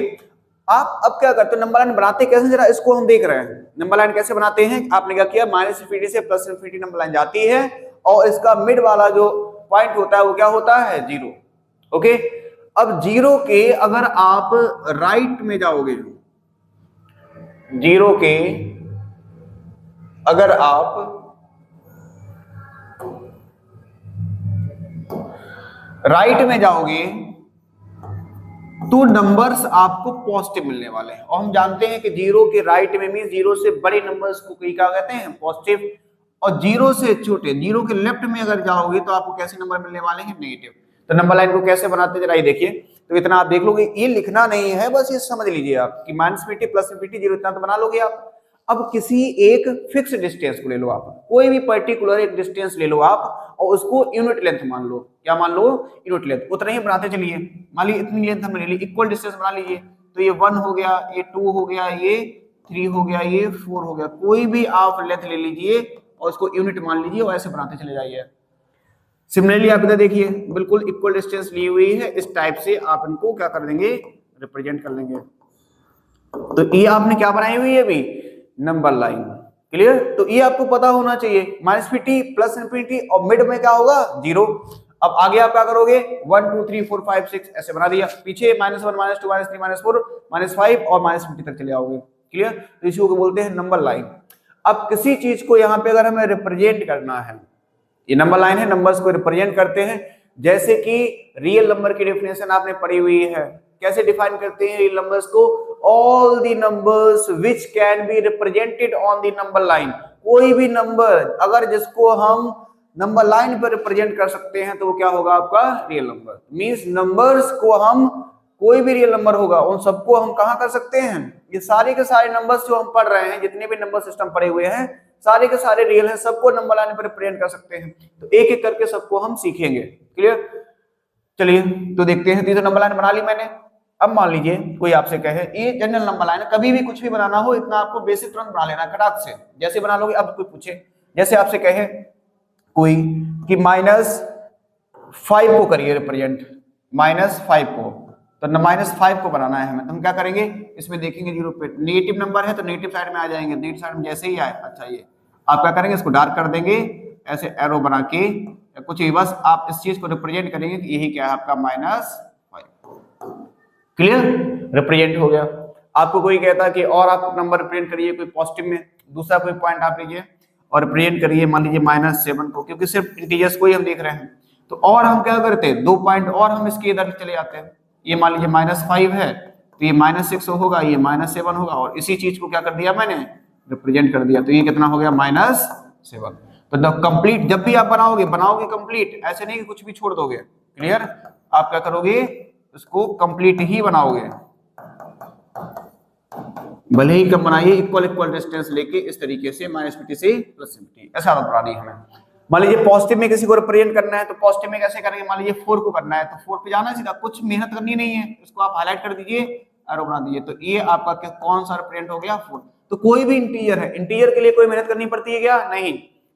A: आप अब क्या करते हो? नंबर लाइन बनाते कैसे, जरा इसको हम देख रहे हैं। नंबर लाइन कैसे बनाते हैं? आपने क्या किया? -इन्फिनिटी से +इन्फिनिटी नंबर लाइन जाती है और इसका मिड वाला जो पॉइंट होता है वो क्या होता है? 0। ओके, अब 0 के अगर आप राइट में जाओगे, 0 के अगर आप राइट में जाओगे तो नंबर्स आपको पॉजिटिव मिलने वाले हैं। और हम जानते हैं कि 0 के राइट में मीन 0 से बड़े नंबर्स को क्या कहते हैं? पॉजिटिव। और 0 से छोटे, 0 के लेफ्ट में अगर जाओगे तो आपको कैसे नंबर मिलने वाले हैं? नेगेटिव। तो नंबर लाइन को कैसे बनाते हैं जरा ये देखिए। तो इतना आप देख लोगे, ये लिखना नहीं है, बस ये समझ लीजिए आप कि -इन्फिनिटी +इन्फिनिटी 0 इतना तो बना लोगे आप। अब किसी एक फिक्स डिस्टेंस को ले लो आप, कोई भी पर्टिकुलर एक डिस्टेंस ले लो आप और उसको यूनिट लेंथ मान लो। क्या मान लो? Unit length. उतना ही बनाते चलिए। मान लीजिए इतनी लेंथ हमने ले ली, इक्वल डिस्टेंस बना लीजिए। तो ये 1 हो गया, ये 2 हो गया, ये 3 हो गया, ये 4 हो गया। कोई भी आप लेंथ ले लीजिए और उसको यूनिट मान लीजिए और ऐसे बनाते चले जाइए। सिमिलरली आप इधर देखिए, बिल्कुल इक्वल डिस्टेंस ली हुई है, इस टाइप से आप इनको क्या कर देंगे? रिप्रेजेंट कर लेंगे। तो ये आपने क्या बनाई हुई है अभी? Number line. क्लियर? तो ये आपको पता होना चाहिए, -इन्फिनिटी +इन्फिनिटी और मिड में क्या होगा? 0। अब आगे आप क्या करोगे? 1 2 3 4 5 6 ऐसे बना दिया। पीछे -1 -2 -3 -4 -5 और -इन्फिनिटी तक चले आओगे। क्लियर? तो इसी को बोलते हैं नंबर लाइन। अब किसी चीज को यहाँ पे अगर हमें रिप्रेजेंट करना है, ये नंबर लाइन है, नंबर्स को रिप्रेजेंट करते हैं। जैसे कि रियल नंबर की डेफिनेशन आपने पढ़ी हुई है, कैसे डिफाइन करते हैं रियल नंबर्स को? All the numbers which can be represented on the number line. कोई भी नंबर अगर जिसको हम नंबर लाइन पर रिप्रेजेंट कर सकते हैं तो वो क्या होगा? आपका रियल नंबर। मींस नंबर्स को हम, कोई भी रियल नंबर होगा उन सबको हम कहां कर सकते हैं? ये सारे के सारे नंबर्स जो हम पढ़ रहे हैं, जितने भी नंबर सिस्टम पढ़े हुए हैं, सारे के सारे रियल हैं, सबको नंबर लाइन पर रिप्रेजेंट कर सकते हैं। तो एक एक करके सबको हम सीखेंगे। क्लियर? चलिए तो देखते हैं। तो नंबर लाइन बना ली मैंने। अब मान लीजिए कोई आपसे कहे ये जनरल नंबर लाइन है, कभी भी कुछ भी बनाना हो इतना आपको बेसिक तुरंत बना लेना खटाक से, जैसे बना लोगे। अब कोई पूछे, जैसे आपसे कहे कोई कि -5 को करिए रिप्रेजेंट, -5 को, तो -5 को बनाना है हमें, तो हम क्या करेंगे? इसमें देखेंगे 0 पे नेगेटिव नंबर है तो नेगेटिव साइड में आ जाएंगे, नेगेटिव साइड में जैसे ही आए, अच्छा ये आप क्या करेंगे? इसको डार्क कर देंगे ऐसे एरो बना के कुछ भी, बस आप इस चीज को रिप्रेजेंट करेंगे कि यही क्या है आपका -5। क्लियर, रिप्रेजेंट हो गया। आपको कोई कहता है कि और आप नंबर रिप्रेजेंट करिए कोई पॉजिटिव में, दूसरा कोई पॉइंट आप लीजिए और रिप्रेजेंट करिए, मान लीजिए -7 को, क्योंकि सिर्फ इंटीजर्स को ही हम देख रहे हैं। तो और हम क्या करते हैं, 2 पॉइंट और हम इसके इधर चले जाते हैं। ये मान लीजिए -5 है तो ये -6 होगा, ये -7 होगा, और इसी चीज को क्या कर दिया मैंने, रिप्रेजेंट कर दिया। तो ये कितना हो गया, -7। तो द कंप्लीट, जब भी आप बनाओगे कंप्लीट, ऐसे नहीं कि कुछ भी छोड़ दोगे। क्लियर, आप क्या करोगे, इसको कंप्लीट ही बनाओगे, भले ही कम बनाइए, इक्वल डिस्टेंस लेके इस तरीके से -50 से +50, ऐसा आदत बनानी है हमें। मान लीजिए पॉजिटिव में किसी को रिप्रेजेंट करना है तो पॉजिटिव में कैसे करेंगे, मान लीजिए 4 को करना है तो 4 पे जाना है सीधा, कुछ मेहनत करनी नहीं है, इसको आप हाईलाइट कर दीजिए, एरो बना दीजिए। तो ये आपका कौन सा रिप्रेजेंट हो गया, 4। तो कोई भी इंटीजर है, इंटीजर के लिए कोई मेहनत करनी पड़ती है क्या, नहीं,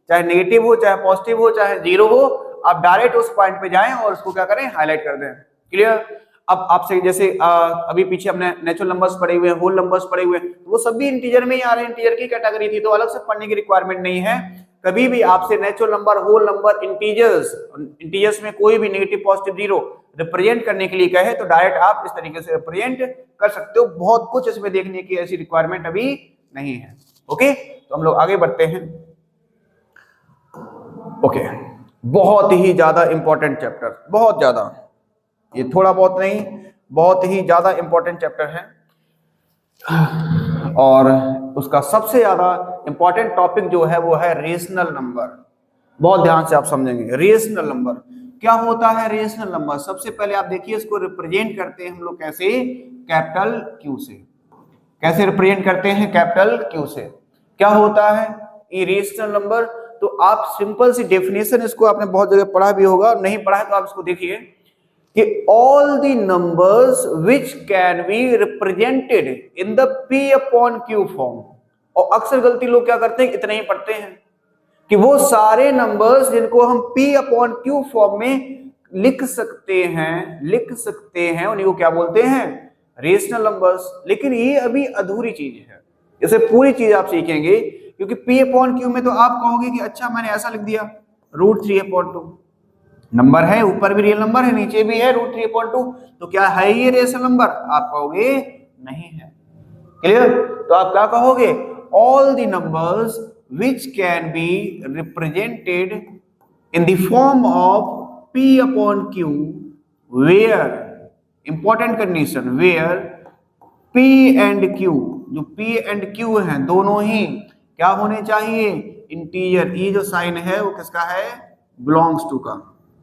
A: चाहे नेगेटिव हो, चाहे पॉजिटिव हो, चाहे 0 हो, आप डायरेक्ट उस पॉइंट पे जाएं और उसको क्या करें, हाईलाइट कर दें। क्लियर। अब आपसे जैसे अभी पीछे हमने नेचुरल नंबर्स पढ़े हुए हैं, होल नंबर्स पढ़े हुए हैं, तो वो सभी इंटीजर में ही आ रहे हैं, इंटीजर की कैटेगरी थी, तो अलग से पढ़ने की रिक्वायरमेंट नहीं है। कभी भी आपसे natural number, whole number, integers में कोई भी नेगेटिव, पॉजिटिव, 0 रिप्रेजेंट करने के लिए कहे तो डायरेक्ट आप इस तरीके से रिप्रेजेंट कर सकते हो। बहुत कुछ इसमें देखने की ऐसी रिक्वायरमेंट अभी नहीं है। ओके, तो हम लोग आगे बढ़ते हैं। ओके, बहुत ही ज्यादा इंपॉर्टेंट चैप्टर, बहुत ज्यादा, ये थोड़ा बहुत नहीं, बहुत ही ज्यादा इंपॉर्टेंट चैप्टर है, और उसका सबसे ज्यादा इंपॉर्टेंट टॉपिक जो है वो है रेशनल नंबर। बहुत ध्यान से आप समझेंगे, रेशनल नंबर क्या होता है। रेशनल नंबर सबसे पहले आप देखिए, इसको रिप्रेजेंट करते हैं हम लोग कैसे, कैपिटल क्यू से। कैसे रिप्रेजेंट करते हैं, कैपिटल क्यू से। क्या होता है ये रेशनल नंबर, तो आप सिंपल सी डेफिनेशन, इसको आपने बहुत जगह पढ़ा भी होगा, नहीं पढ़ा है तो आप इसको देखिए कि all the numbers which can be represented in the P upon Q form. और अक्सर गलती लोग क्या करते हैं, इतना ही पढ़ते हैं कि वो सारे नंबर्स जिनको हम P अपॉन Q फॉर्म में लिख सकते हैं, उन्हीं को क्या बोलते हैं, रेशनल नंबर्स। लेकिन ये अभी अधूरी चीज है, इसे पूरी चीज आप सीखेंगे, क्योंकि P अपॉन Q में तो आप कहोगे कि अच्छा मैंने ऐसा लिख दिया, √3/2 नंबर है, ऊपर भी रियल नंबर है, नीचे भी है √3/2, तो क्या है ये रेशनल नंबर, आप कहोगे नहीं है। क्लियर, तो आप क्या कहोगे, all the numbers which can be represented in the form of P upon Q where, important condition, where P and Q, जो P and Q हैं दोनों ही क्या होने चाहिए, इंटीजर। ये जो साइन है वो किसका है, बिलोंग्स टू का।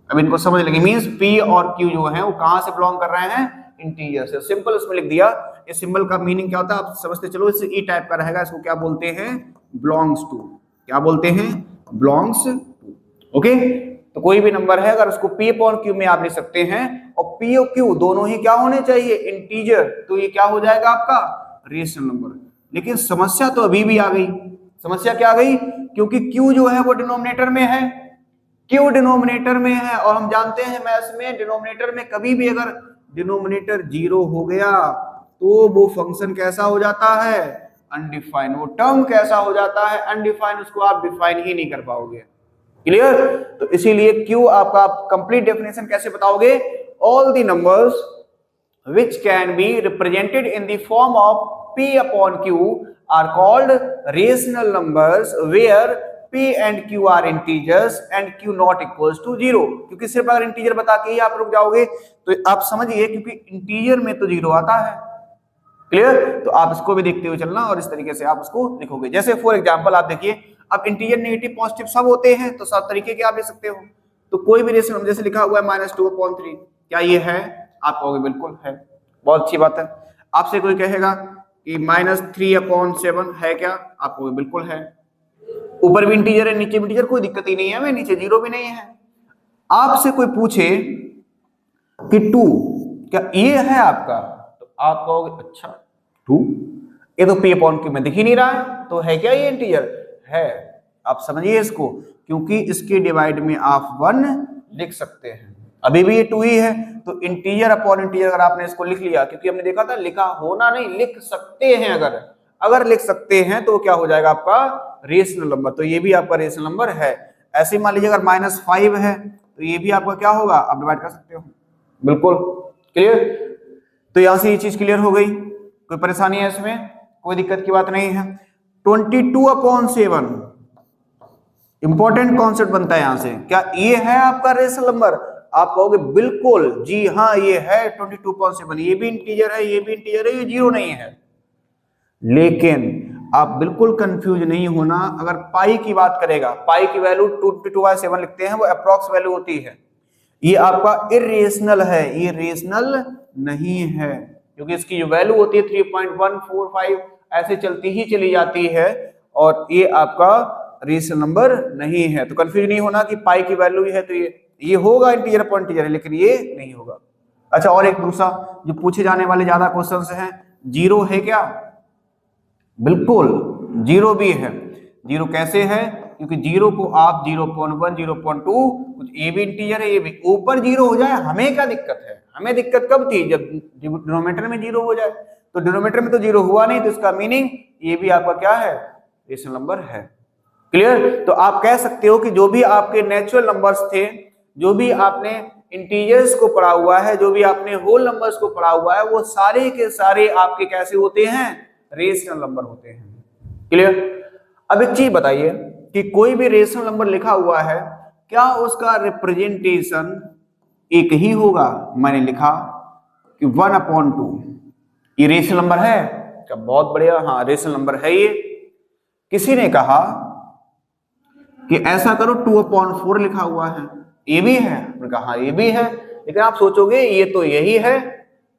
A: अब इनको समझ लेंगे, मींस P और Q जो है वो कहां से बिलोंग कर रहे हैं, इंटीजर से। सिंपल उसमें लिख दिया। इस सिंबल का मीनिंग क्या होता है आप समझते चलो, इससे ई टाइप का रहेगा, इसको क्या बोलते हैं, बिलोंग्स टू। क्या बोलते हैं, बिलोंग्स टू। ओके, तो कोई भी नंबर है अगर उसको P अपॉन Q में आप लिख सकते हैं, और P और Q दोनों ही क्या होने चाहिए, इंटीजर, तो ये क्या हो जाएगा आपका रेशनल नंबर। लेकिन समस्या तो अभी भी आ गई। समस्या क्या आ गई, क्योंकि Q जो है वो डिनोमिनेटर में है, Q डिनोमिनेटर में है, और हम जानते हैं मैथ्स में डिनोमिनेटर में कभी भी अगर डिनोमिनेटर 0 हो गया तो वो फंक्शन कैसा हो जाता है, अनडिफाइंड। वो टर्म कैसा हो जाता है, अनडिफाइंड, उसको आप डिफाइन ही नहीं कर पाओगे। क्लियर, तो इसीलिए Q आपका कंप्लीट डेफिनेशन कैसे बताओगे, all the numbers which can be represented in the form of P upon Q are called rational numbers where P and Q are integers and Q not equals to 0। क्योंकि सिर्फ अगर integer बता के ही आप रुक जाओगे तो आप समझिए, क्योंकि इंटीजर में तो 0 आता है। क्लियर, तो आप इसको भी देखते हुए चलना और इस तरीके से आप उसको लिखोगे। जैसे फॉर एग्जांपल आप देखिए, अब इंटीजर, नेगेटिव, पॉजिटिव सब होते हैं, तो सब तरीके के आप लिख सकते हो। तो कोई भी रेशनल नंबर जैसे लिखा हुआ है -2/3, क्या ये है, आप कहोगे बिल्कुल है, बहुत अच्छी बात है। आपसे कोई कहेगा कि -3/7 है क्या, आप कहोगे बिल्कुल है। ऊपर भी इंटीजर है, नीचे भी इंटीजर, कोई दिक्कत ही नहीं है, नीचे 0 भी नहीं है। आपसे कोई पूछे कि 2 क्या ये है आपका, तो आप कहोगे अच्छा 2, ये तो P अपॉन Q में दिख ही नहीं रहा है, तो है क्या ये इंटीजर, है। आप समझिए इसको, क्योंकि इसके डिवाइड में आप 1 लिख सकते हैं, अभी भी ये 2 ही है, तो इंटीजर अपॉन इंटीजर अगर आपने इसको लिख लिया, क्योंकि हमने देखा था लिखा होना नहीं, लिख सकते हैं, अगर लिख सकते हैं तो क्या हो जाएगा आपका रेशनल नंबर। तो ये भी आपका रेशनल नंबर है। ऐसे मान लीजिए अगर -5 है तो ये भी आपका क्या होगा, आप डिवाइड कर सकते हो। बिल्कुल क्लियर। तो यहां से ये चीज क्लियर हो गई, कोई परेशानी है इसमें, कोई दिक्कत की बात नहीं है। 22/7 इंपॉर्टेंट कॉन्सेप्ट बनता है यहां से। क्या ये है आपका रेशनल नंबर? आप कहोगे बिल्कुल जी हाँ ये है 22/7, ये भी इंटीजर है, ये भी इंटीजर है, ये जीरो नहीं है। लेकिन आप बिल्कुल कंफ्यूज नहीं होना, अगर पाई की बात करेगा, पाई की वैल्यू 22/7 लिखते हैं, वो अप्रॉक्स वैल्यू होती है। ये आपका इरेशनल है, ये रेशनल नहीं है, क्योंकि इसकी जो वैल्यू होती है 3.145 ऐसे चलती ही चली जाती है, और ये आपका रेशनल नंबर नहीं है। तो कंफ्यूज नहीं होना कि पाई की वैल्यू है तो ये होगा इंटीजर अपॉन इंटीजर, लेकिन ये नहीं होगा। अच्छा, और एक दूसरा जो पूछे जाने वाले ज्यादा क्वेश्चंस हैं, जीरो है क्या? बिल्कुल जीरो भी है। जीरो कैसे है? क्योंकि जीरो को आप 0.1 0.2 कुछ ए भी इंटीजर है, ये भी ऊपर जीरो हो जाए, हमें क्या दिक्कत है? हमें दिक्कत कब थी? जब डिनोमिनेटर में जीरो हो जाए। तो डिनोमिनेटर में तो जीरो हुआ नहीं, तो इसका मीनिंग ये भी आपका क्या है, रेशनल नंबर है। क्लियर। तो आप कह सकते हो कि जो भी आपके नेचुरल नंबर्स थे, जो भी आपने इंटीजर्स को पढ़ा हुआ है, जो भी आपने होल नंबर्स को पढ़ा हुआ है, वो सारे के सारे आपके कैसे होते हैं, रेशनल नंबर होते हैं। क्लियर। अब एक चीज बताइए कि कोई भी रेशनल नंबर लिखा हुआ है, क्या उसका रिप्रेजेंटेशन एक ही होगा? मैंने लिखा कि 1/2 ये रेशनल नंबर है क्या? बहुत बढ़िया, हाँ रेशनल नंबर है ये। किसी ने कहा कि ऐसा करो 2/4 लिखा हुआ है, ये भी है? मैंने कहा हाँ ये भी है, लेकिन आप सोचोगे ये तो यही है,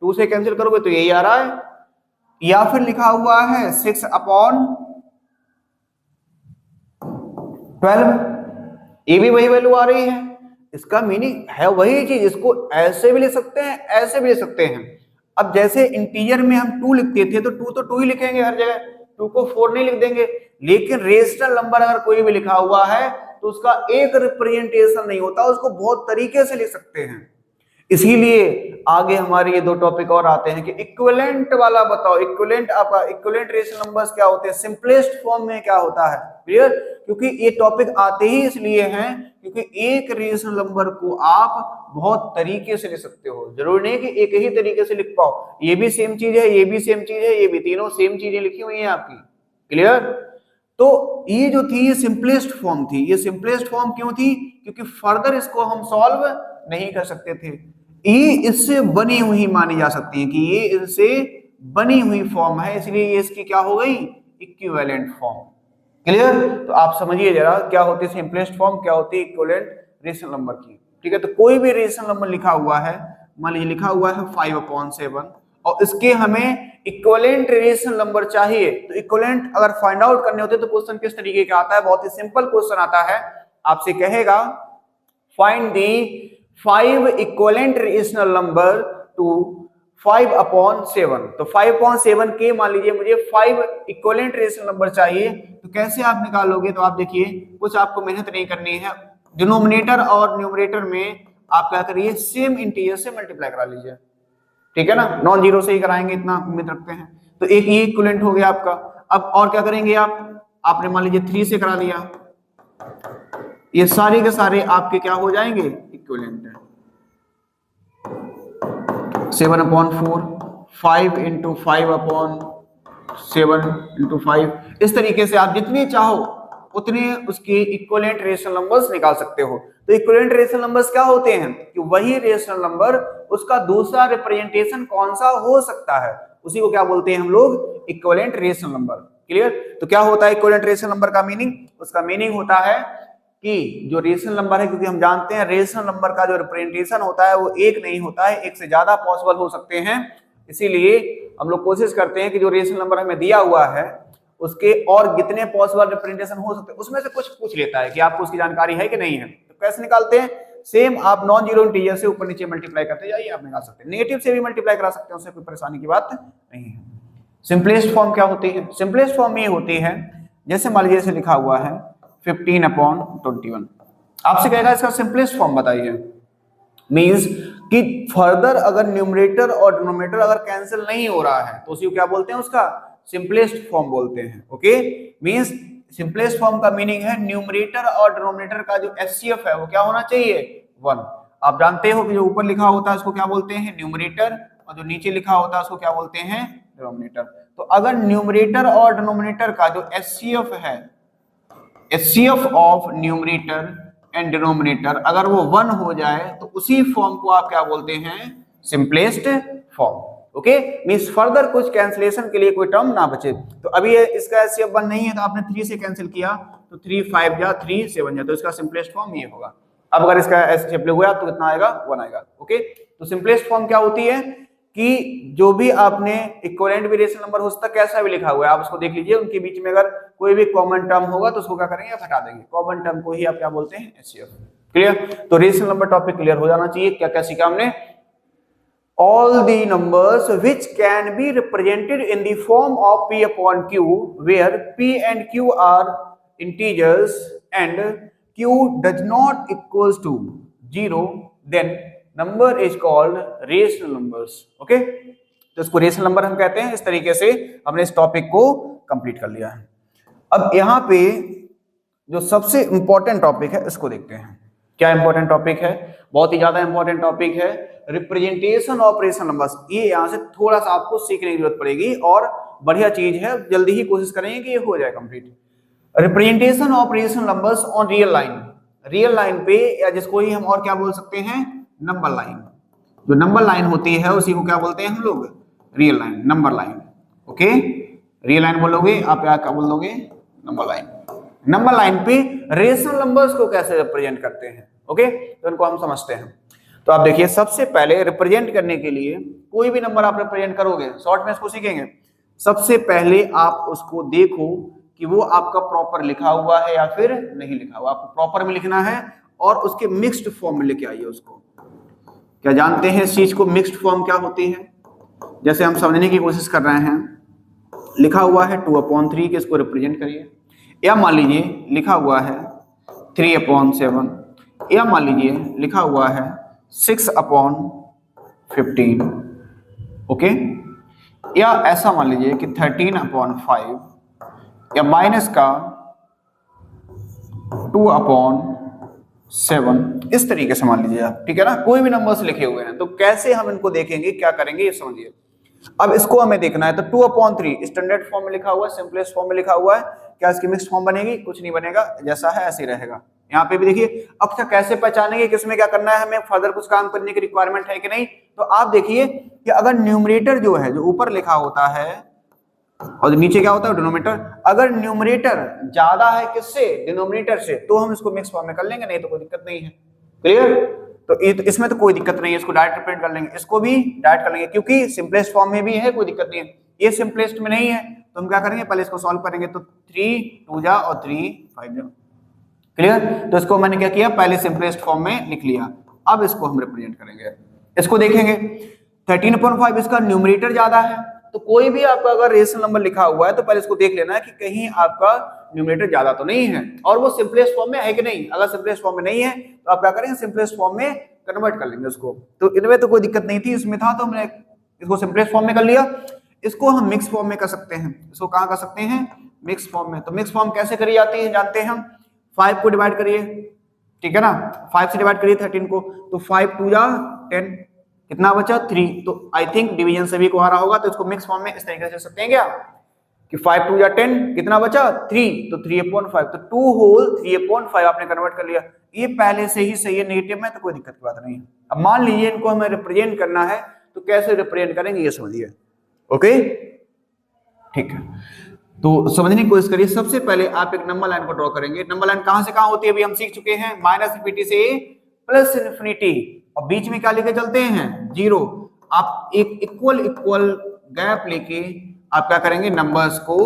A: 2 से कैंसिल करोगे तो यही आ रहा है। या फिर लिखा हुआ है 6/12, ये भी वही वैल्यू आ रही है। इसका मीनिंग है वही चीज, इसको ऐसे भी लिख सकते हैं, ऐसे भी लिख सकते हैं। अब जैसे इंटीजर में हम 2 लिखते थे तो 2 तो 2 ही लिखेंगे हर जगह, 2 को 4 नहीं लिख देंगे। लेकिन रेशनल नंबर अगर कोई भी लिखा हुआ है तो उसका एक रिप्रेजेंटेशन नहीं होता, उसको बहुत तरीके से लिख सकते हैं। इसीलिए आगे हमारे ये 2 टॉपिक और आते हैं कि इक्विवेलेंट वाला बताओ, इक्विवेलेंट आपका इक्विवेलेंट रेशनल नंबर्स क्या होते हैं, सिंपलेस्ट फॉर्म में क्या होता है। क्लियर। क्योंकि ये टॉपिक आते ही इसलिए हैं क्योंकि एक रेशनल नंबर को आप बहुत तरीके से लिख सकते हो, जरूरी नहीं कि एक ही तरीके से लिख पाओ। ये भी सेम चीज है, ये भी सेम चीज है, ये भी, तीनों सेम चीजें लिखी हुई हैं आपकी। क्लियर। तो ये जो थी ये सिंपलेस्ट फॉर्म थी। ये सिंपलेस्ट फॉर्म क्यों थी? क्योंकि फर्दर इसको हम सॉल्व नहीं कर सकते थे। ये इससे बनी हुई मानी जा सकती है कि ये इससे बनी हुई फॉर्म है, इसलिए ये इसकी क्या हो गई, इक्विवेलेंट फॉर्म। क्लियर। तो आप समझिए जरा क्या होती है सिंपलेस्ट फॉर्म, क्या होती है इक्विवेलेंट रेशनल नंबर की। ठीक है। तो कोई भी रेशनल नंबर लिखा हुआ है, मान लीजिए लिखा हुआ है 5/7 और इसके हमें इक्विवेलेंट रेशनल नंबर चाहिए, तो इक्विवेलेंट अगर फाइंड आउट करने होते तो क्वेश्चन किस तरीके का आता है, बहुत ही सिंपल क्वेश्चन आता है। आपसे कहेगा find the 5 equivalent rational number two 5/7। तो 5/7 के मान लीजिए मुझे 5 इक्विवेलेंट रेशनल नंबर चाहिए, तो कैसे आप निकालोगे? तो आप देखिए कुछ आपको मेहनत नहीं करनी है, डिनोमिनेटर और न्यूमरेटर में आप क्या करिए, सेम इंटीजर से मल्टीप्लाई करा लीजिए। ठीक है ना, नॉन जीरो से ही कराएंगे, इतना उम्मीद रखते हैं। तो एक ये इक्विवेलेंट हो गया आपका। अब और क्या करेंगे आपने मान लीजिए 3 से करा दिया, ये सारे के सारे आपके क्या हो जाएंगे, इक्विवेलेंट है। 7/4 5 × 5/7 × 5, इस तरीके से आप जितने चाहो उतने उसके इक्विवेलेंट रेशनल नंबर्स निकाल सकते हो। तो इक्विवेलेंट रेशनल नंबर्स क्या होते हैं कि वही रेशनल नंबर उसका दूसरा रिप्रेजेंटेशन कौन सा हो सकता है, उसी को क्या बोलते हैं हम लोग, इक्विवेलेंट रेशनल नंबर। क्लियर। तो क्या होता है इक्विवेलेंट रेशनल नंबर का मीनिंग? उसका मीनिंग होता है कि जो रेशनल नंबर है, क्योंकि हम जानते हैं रेशनल नंबर का जो रिप्रेजेंटेशन होता है वो एक नहीं होता है, एक से ज्यादा पॉसिबल हो सकते हैं। इसीलिए हम लोग कोशिश करते हैं कि जो रेशनल नंबर हमें दिया हुआ है उसके और कितने पॉसिबल रिप्रेजेंटेशन हो सकते हैं, उसमें से कुछ पूछ लेता है कि आपको उसकी जानकारी है कि नहीं है। तो कैसे निकालते हैं? सेम आप नॉन जीरो इंटीजर से ऊपर नीचे मल्टीप्लाई करते जाइए, आप निकाल सकते हैं। नेगेटिव से भी मल्टीप्लाई करा सकते हैं, उससे कोई परेशानी की बात नहीं है। सिंपलेस्ट फॉर्म क्या होती है? सिंपलेस्ट फॉर्म ये होती है, जैसे मान लीजिए लिखा हुआ है 15/21, आपसे कहेगा इसका सिंपलेस्ट फॉर्म बताइए। मींस कि फर्दर अगर न्यूमरेटर और डिनोमिनेटर अगर कैंसिल नहीं हो रहा है तो उसी को क्या बोलते हैं, उसका सिंपलेस्ट फॉर्म बोलते हैं। ओके। मींस सिंपलेस्ट फॉर्म का मीनिंग है न्यूमरेटर और डिनोमिनेटर का जो एचसीएफ है वो क्या होना चाहिए, 1। आप जानते हो कि जो ऊपर लिखा होता है उसको क्या बोलते हैं, न्यूमरेटर, और जो नीचे लिखा होता है उसको क्या बोलते हैं, डिनोमिनेटर। तो अगर न्यूमरेटर और डिनोमिनेटर का जो एचसीएफ है, HCF of numerator and denominator, अगर वो 1 हो जाए तो उसी फॉर्म को आप क्या बोलते हैं, simplest form. Okay, means further कुछ कैंसिलेशन के लिए कोई टर्म ना बचे। तो अभी इसका एचसीएफ 1 नहीं है तो आपने 3 से कैंसिल किया, तो 3 5 जा 3 7 जा, तो इसका सिंपलेस्ट फॉर्म ये होगा। अब अगर इसका एचसीएफ हुआ तो कितना आएगा, 1 आएगा। ओके, तो सिंपलेस्ट फॉर्म क्या होती है कि जो भी आपने इक्विवेलेंट भी रेशनल नंबर हो सकता कैसा भी लिखा हुआ है, आप उसको देख लीजिए, उनके बीच में अगर कोई भी कॉमन टर्म होगा तो उसको क्या करेंगे, आप हटा देंगे। कॉमन टर्म को ही आप क्या बोलते हैं, एचसीएफ। क्लियर? तो रेशनल नंबर टॉपिक क्लियर हो जाना चाहिए। क्या क्या सीखा हमने, all the numbers which can be represented in the form of p upon q, where p and q are integers and q does not equals to 0, then number is called rational numbers। okay, तो इसको rational number हम कहते हैं। इस तरीके से हमने इस टॉपिक को कंप्लीट कर लिया है। अब यहाँ पे जो सबसे इंपॉर्टेंट टॉपिक है इसको देखते हैं। क्या इंपॉर्टेंट टॉपिक है, बहुत ही ज्यादा इंपॉर्टेंट टॉपिक है, रिप्रेजेंटेशन ऑफ रेशनल नंबर्स। ये यहाँ से थोड़ा सा आपको सीखने की जरूरत पड़ेगी और बढ़िया चीज है, जल्दी ही कोशिश करेंगे कि ये हो जाए complete. Representation of rational numbers on real line, real line पे, या जिसको ही हम और क्या बोल सकते हैं, नंबर लाइन। जो नंबर लाइन होती है उसी को क्या बोलते हैं हम लोग, real line, number line. Okay, real line बोलोगे आप, क्या बोलोगे, नंबर लाइन। नंबर लाइन पे रेशनल नंबर्स को कैसे रिप्रेजेंट करते हैं, ओके, तो इनको हम समझते हैं। तो आप देखिए, सबसे पहले रिप्रेजेंट करने के लिए कोई भी नंबर आप रिप्रेजेंट करोगे, शॉर्ट में इसको सीखेंगे। सबसे पहले आप उसको देखो कि वो आपका प्रॉपर लिखा हुआ है या फिर नहीं लिखा हुआ। आपको प्रॉपर में लिखना है और उसके मिक्स्ड फॉर्म में लेके आइए उसको। क्या जानते हैं इस चीज को, मिक्स्ड फॉर्म क्या होती है? जैसे हम समझने की कोशिश कर रहे हैं, लिखा हुआ है 2/3 के, इसको रिप्रेजेंट करिए। या मान लीजिए लिखा हुआ है 3/7, या मान लीजिए लिखा हुआ है 6/15, ओके, या ऐसा मान लीजिए कि 13/5, या माइनस का 2/7, इस तरीके से मान लीजिए आप, ठीक है ना। कोई भी नंबर्स लिखे हुए हैं तो कैसे हम इनको देखेंगे, क्या करेंगे, ये समझिए। अब इसको हमें देखना है, तो 2/3 स्टैंडर्ड फॉर्म में लिखा हुआ है, सिंपलेस्ट फॉर्म में लिखा हुआ है। क्या इसकी मिक्स्ड फॉर्म बनेगी? कुछ नहीं बनेगा, जैसा है ऐसे ही रहेगा। यहाँ पे भी देखिए। अब क्या कैसे पहचानेंगे किसमें क्या करना है, हमें फर्दर कुछ काम करने की रिक्वायरमेंट है कि नहीं? तो आप देखिए कि अगर न्यूमरेटर जो है, जो ऊपर लिखा होता है, और नीचे क्या होता है, डिनोमिनेटर, अगर न्यूमरेटर ज्यादा है किससे, डिनोमिनेटर से, तो हम इसको मिक्स फॉर्म में कर लेंगे, नहीं तो कोई दिक्कत नहीं है। क्लियर? तो इसमें तो कोई दिक्कत नहीं है, इसको डायरेक्ट रिप्रेजेंट कर लेंगे, इसको भी डायरेक्ट कर लेंगे, क्योंकि सिंपलेस्ट फॉर्म में भी है, कोई दिक्कत नहीं है। ये सिंपलेस्ट में नहीं है तो हम क्या करेंगे, पहले इसको सॉल्व करेंगे। तो 3 2 जा और 3 5 जा। क्लियर? तो इसको मैंने क्या किया, पहले सिंपलेस्ट फॉर्म में लिख लिया। अब इसको हम रिप्रेजेंट करेंगे, इसको देखेंगे। 13/5 इसका न्यूमरेटर ज्यादा है, तो कोई भी आपका अगर रेशनल नंबर लिखा हुआ है तो पहले इसको देख लेना है कि कहीं आपका न्यूमरेटर ज्यादा तो नहीं है, और वो सिंपलेस्ट फॉर्म में है कि नहीं। अगर सिंपलेस्ट फॉर्म में नहीं है तो आप क्या करेंगे, सिंपलेस्ट फॉर्म में कन्वर्ट कर लेंगे उसको। तो इनमें तो कोई दिक्कत नहीं थी, इसमें था तो हमने इसको सिंपलेस्ट फॉर्म में कर लिया। इसको हम मिक्स फॉर्म में कर सकते हैं। इसको कहाँ कर सकते हैं, मिक्स फॉर्म में। तो मिक्स फॉर्म कैसे करी जाती है जानते हैं हम, 5 को डिवाइड करिए, ठीक है ना, 5 से डिवाइड करिए 13 को, तो 5 2 जा 10, कितना बचा 3। तो आई थिंक डिवीजन सभी को आ रहा होगा, तो इसको मिक्स फॉर्म में इस तरीके से सकते हैं क्या, कि 5 2 जा 10, कितना बचा 3, तो 3/5, तो 2 होल 3/5 आपने कन्वर्ट कर लिया। ये पहले से ही सही है, नेगेटिव में, तो कोई दिक्कत की बात नहीं है। अब मान लीजिए इनको हमें रिप्रेजेंट करना है, तो कैसे रिप्रेजेंट करेंगे ये समझिए। ओके, ठीक है, तो समझने की कोशिश करिए। सबसे पहले आप एक नंबर लाइन को ड्रॉ करेंगे। नंबर लाइन कहां से कहां होती है अभी हम सीख चुके हैं, -∞ से +∞, और बीच में क्या लेके चलते हैं, 0। आप एक इक्वल गैप लेके आप क्या करेंगे, नंबर्स को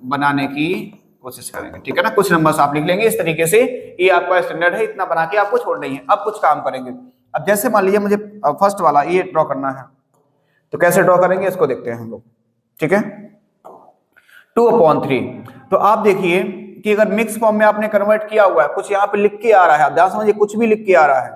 A: बनाने की कोशिश करेंगे, ठीक है ना। कुछ नंबर्स आप लिख लेंगे इस तरीके से, ये आपका स्टैंडर्ड है, इतना बना के आपको छोड़ नहीं है। अब कुछ काम करेंगे। अब जैसे मान लीजिए मुझे फर्स्ट वाला ये ड्रॉ करना है, तो कैसे ड्रॉ करेंगे इसको देखते हैं हम लोग, ठीक है। 2/3, तो आप देखिए कि अगर मिक्स फॉर्म में आपने कन्वर्ट किया हुआ है, कुछ यहाँ पे लिख के आ रहा है, आप ध्यान समझिए, कुछ भी लिख के आ रहा है,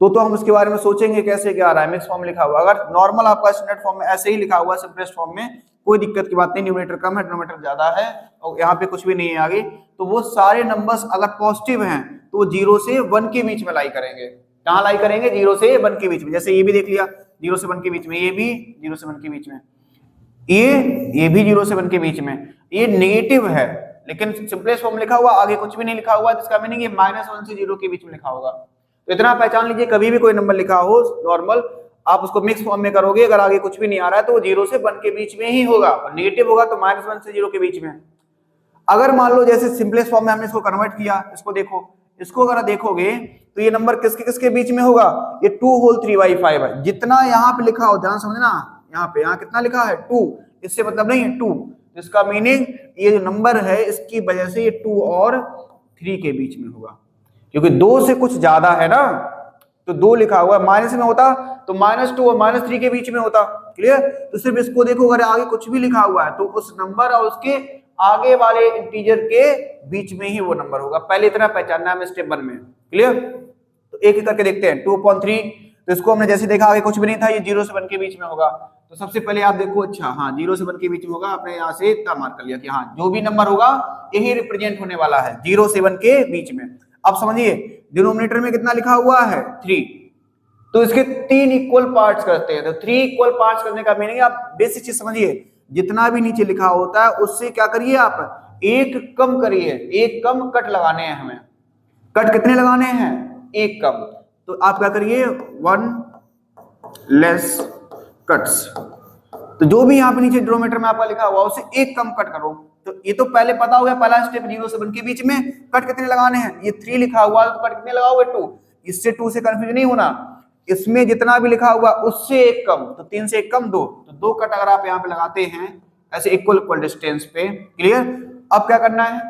A: तो हम उसके बारे में सोचेंगे कैसे क्या आ रहा है, मिक्स फॉर्म लिखा हुआ। अगर नॉर्मल आपका स्टैंडर्ड फॉर्म में ऐसे ही लिखा हुआ है सिंपलेस्ट फॉर्म में, कोई दिक्कत की बात नहीं, न्यूमरेटर कम है डिनोमिनेटर ज्यादा है और यहाँ पे कुछ भी नहीं है आगे, तो वो सारे नंबर्स अगर पॉजिटिव हैं तो वो 0 से 1 के बीच में लाई करेंगे। कहाँ लाई करेंगे? 0 से 1 के बीच में। जैसे ये भी देख लिया 0 से 1 के बीच में, ये भी 0 से 1 के बीच में, ये भी 0 से 1 के बीच में। ये नेगेटिव है लेकिन सिंपलेस्ट फॉर्म लिखा हुआ, आगे कुछ भी नहीं लिखा हुआ, जिसका मीनिंग ये -1 से 0 के बीच में लिखा होगा। तो इतना पहचान लीजिए, कभी भी कोई नंबर लिखा हो नॉर्मल, आप उसको मिक्स फॉर्म में करोगे, अगर आगे कुछ भी नहीं आ रहा है तो वो 0 से 1 के बीच में ही होगा, और नेगेटिव होगा तो -1 से 0 के बीच में। अगर मान लो जैसे सिंपलेस्ट फॉर्म में हमने इसको कन्वर्ट किया, इसको देखो, इसको अगर देखोगे तो ये नंबर किसके किसके बीच में होगा? ये 2 होल 3/5 है। जितना यहाँ पे लिखा हो, ध्यान समझना, यहाँ कितना लिखा है? 2, इससे मतलब नहीं है 2, इसका मीनिंग ये जो नंबर है इसकी वजह से ये 2 और 3 के बीच में होगा, क्योंकि 2 से कुछ ज्यादा है ना, तो 2 लिखा हुआ है, माइनस में होता तो -2 और -3 के बीच में होता। क्लियर? तो सिर्फ इसको देखो, अगर आगे कुछ भी लिखा हुआ है तो उस नंबर और उसके आगे वाले इंटीजर के बीच में ही वो नंबर होगा। पहले इतना पहचानना है स्टेप 1 में। क्लियर? तो एक एक करके देखते हैं। 2/3, तो इसको हमने जैसे देखा आगे कुछ भी नहीं था, ये 0 से 1 के बीच में होगा। तो सबसे पहले आप देखो, अच्छा हाँ 0 से 1 के बीच में होगा, आपने यहाँ से इतना मार्क कर लिया कि हाँ जो भी नंबर होगा यही रिप्रेजेंट होने वाला है 0 से 1 के बीच में। अब समझिए डिनोमिनेटर में कितना लिखा हुआ है? 3, तो इसके 3 इक्वल पार्ट्स करते हैं। तो 3 इक्वल पार्ट्स करने का मीनिंग आप बेसिक चीज समझिए, जितना भी नीचे लिखा होता है उससे क्या करिए आप, एक कम करिए, एक कम कट लगाने हैं हमें। कट कितने लगाने हैं? एक कम। तो आप क्या करिए, 1 लेस कट्स। तो जो भी यहाँ पे नीचे डिनोमिनेटर में आपका लिखा हुआ उसे एक कम कट करो। तो ये तो पहले पता हो गया, पहला स्टेप 0 से 1 के बीच में कट कितने लगाने हैं? ये 3 लिखा हुआ है तो कट कितने लगाओगे? 2। इससे 2 से कंफ्यूज नहीं होना, इसमें जितना भी लिखा हुआ उससे एक कम, तो 3 से एक कम 2, तो 2 कट अगर आप यहाँ पे लगाते हैं ऐसे इक्वल डिस्टेंस पे। क्लियर? अब क्या करना है,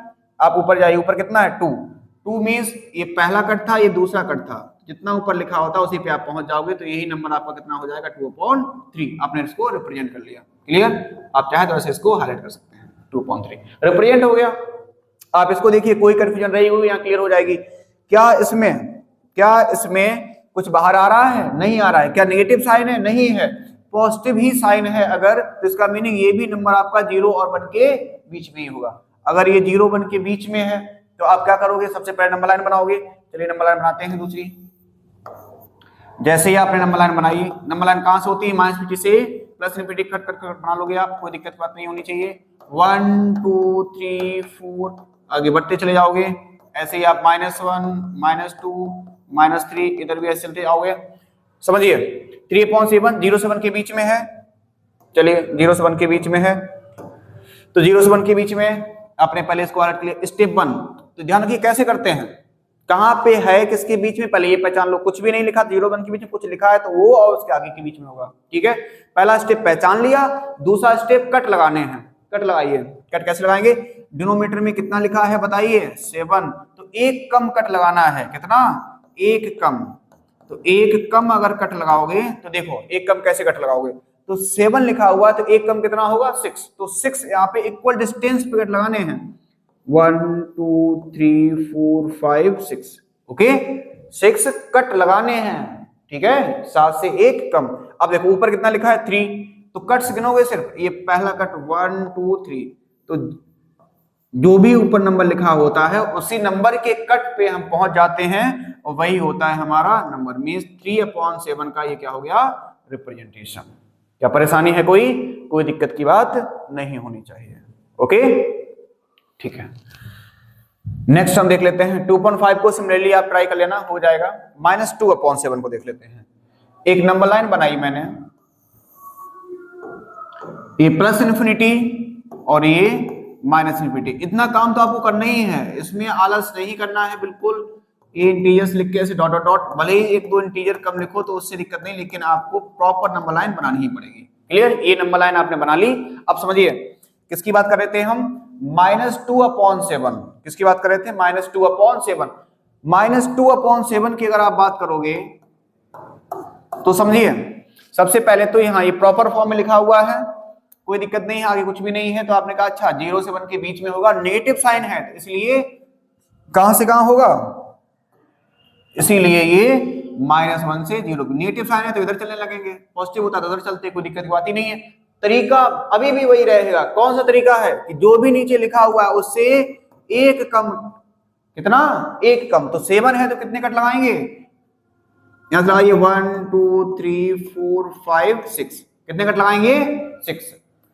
A: आप ऊपर जाइए, ऊपर कितना है? 2 मीन्स ये पहला कट था, ये दूसरा कट था, जितना ऊपर लिखा होता है उसी पे आप पहुंच जाओगे, तो यही नंबर आपका कितना हो जाएगा? 2/3। आपने इसको रिप्रेजेंट कर लिया। क्लियर? आप चाहे तो ऐसे इसको हाईलाइट कर सकते हैं, 2/3 रिप्रेजेंट हो गया। आप इसको देखिए, कोई कंफ्यूजन रही होगी यहाँ क्लियर हो जाएगी। क्या इसमें कुछ बाहर आ रहा है? नहीं आ रहा है। क्या नेगेटिव साइन है? नहीं है, पॉजिटिव ही साइन है अगर, तो इसका मीनिंग ये भी नंबर आपका 0 और 1 के बीच में ही होगा। अगर ये 0 1 के बीच में है तो आप क्या करोगे, सबसे पहले नंबर लाइन बनाओगे। चलिए नंबर लाइन बनाते हैं दूसरी। जैसे ही आपने नंबर लाइन बनाई, नंबर लाइन कहां से होती है? -50 से +∞ कट कर बना लोगे आप, कोई दिक्कत की बात नहीं होनी चाहिए। 1 2 3 4 आगे बढ़ते चले जाओगे। ऐसे ही आप -1 -2 -3 इधर भी ऐसे चलते आओगे। समझिए 3/7 0 से 1 के बीच में है। चलिए 0 से 1 के बीच में है, तो 0 से 1 के बीच में आपने पहले इसको हाईलाइट कर लिया। स्टेप 1, तो ध्यान रखिए कैसे करते हैं, कहां पे है किसके बीच में, पहले ये पहचान लो। कुछ भी नहीं लिखा, 0 1 के बीच में कुछ लिखा है तो वो और उसके आगे के बीच में होगा। ठीक है, पहला स्टेप पहचान लिया। दूसरा स्टेप कट लगाने हैं। कट लगाइए। कट कैसे लगाएंगे? डिनोमिनेटर में कितना लिखा है बताइए? 7, तो एक कम कट लगाना है। कितना? एक कम। तो एक कम अगर कट लगाओगे तो देखो एक कम कैसे कट लगाओगे, तो 7 लिखा हुआ है तो एक कम कितना होगा? 6। तो 6 यहाँ पे इक्वल डिस्टेंस पे कट लगाने हैं। 1 2 3 4 5 6। ओके, 6 कट लगाने हैं। ठीक है, 7 से एक कम। अब देखो ऊपर कितना लिखा है? 3, तो कट्स गिनोगे सिर्फ, ये पहला कट 1 2 3, तो जो भी ऊपर नंबर लिखा होता है उसी नंबर के कट पे हम पहुंच जाते हैं और वही होता है हमारा नंबर। मींस 3/7 का ये क्या हो गया? रिप्रेजेंटेशन। क्या परेशानी है? कोई दिक्कत की बात नहीं होनी चाहिए। ओके, ठीक है। नेक्स्ट हम देख लेते हैं 2.5 को। सिमिलरली आप ट्राई कर लेना, हो जाएगा। -2/7 को देख लेते हैं। एक नंबर लाइन बनाई मैंने, ये +∞ और ये -∞। इतना काम तो आपको करना ही है, इसमें आलस नहीं करना है बिल्कुल। ये इंटीजर्स लिख के ऐसे डॉट डॉट डॉट, भले ही 1-2 इंटीजर कम लिखो तो उससे दिक्कत नहीं, लेकिन आपको प्रॉपर नंबर लाइन बनानी ही पड़ेगी। क्लियर? ये नंबर लाइन आपने बना ली। अब समझिए किसकी बात कर रहे थे हम? -2/7। किसकी बात कर रहे थे? -2/7। -2/7 की अगर आप बात करोगे तो समझिए सबसे पहले तो यहाँ ये प्रॉपर फॉर्म में लिखा हुआ है, कोई दिक्कत नहीं है, आगे कुछ भी नहीं है। तो आपने कहा अच्छा 0 से 1 के बीच में होगा, नेगेटिव साइन है, इसलिए कहां से कहां होगा? इसीलिए ये -1 से 0। नेगेटिव साइन है तो इधर चलने लगेंगे, पॉजिटिव होता तो उधर चलते, कोई दिक्कत की बात ही नहीं है। तरीका अभी भी वही रहेगा। कौन सा तरीका है कि जो भी नीचे लिखा हुआ है उससे एक कम, कितना, एक कम। तो 7 है तो कितने कट लगाएंगे, यहां से लगाइए 1 2 3 4 5 6, कितने कट लगाएंगे 6।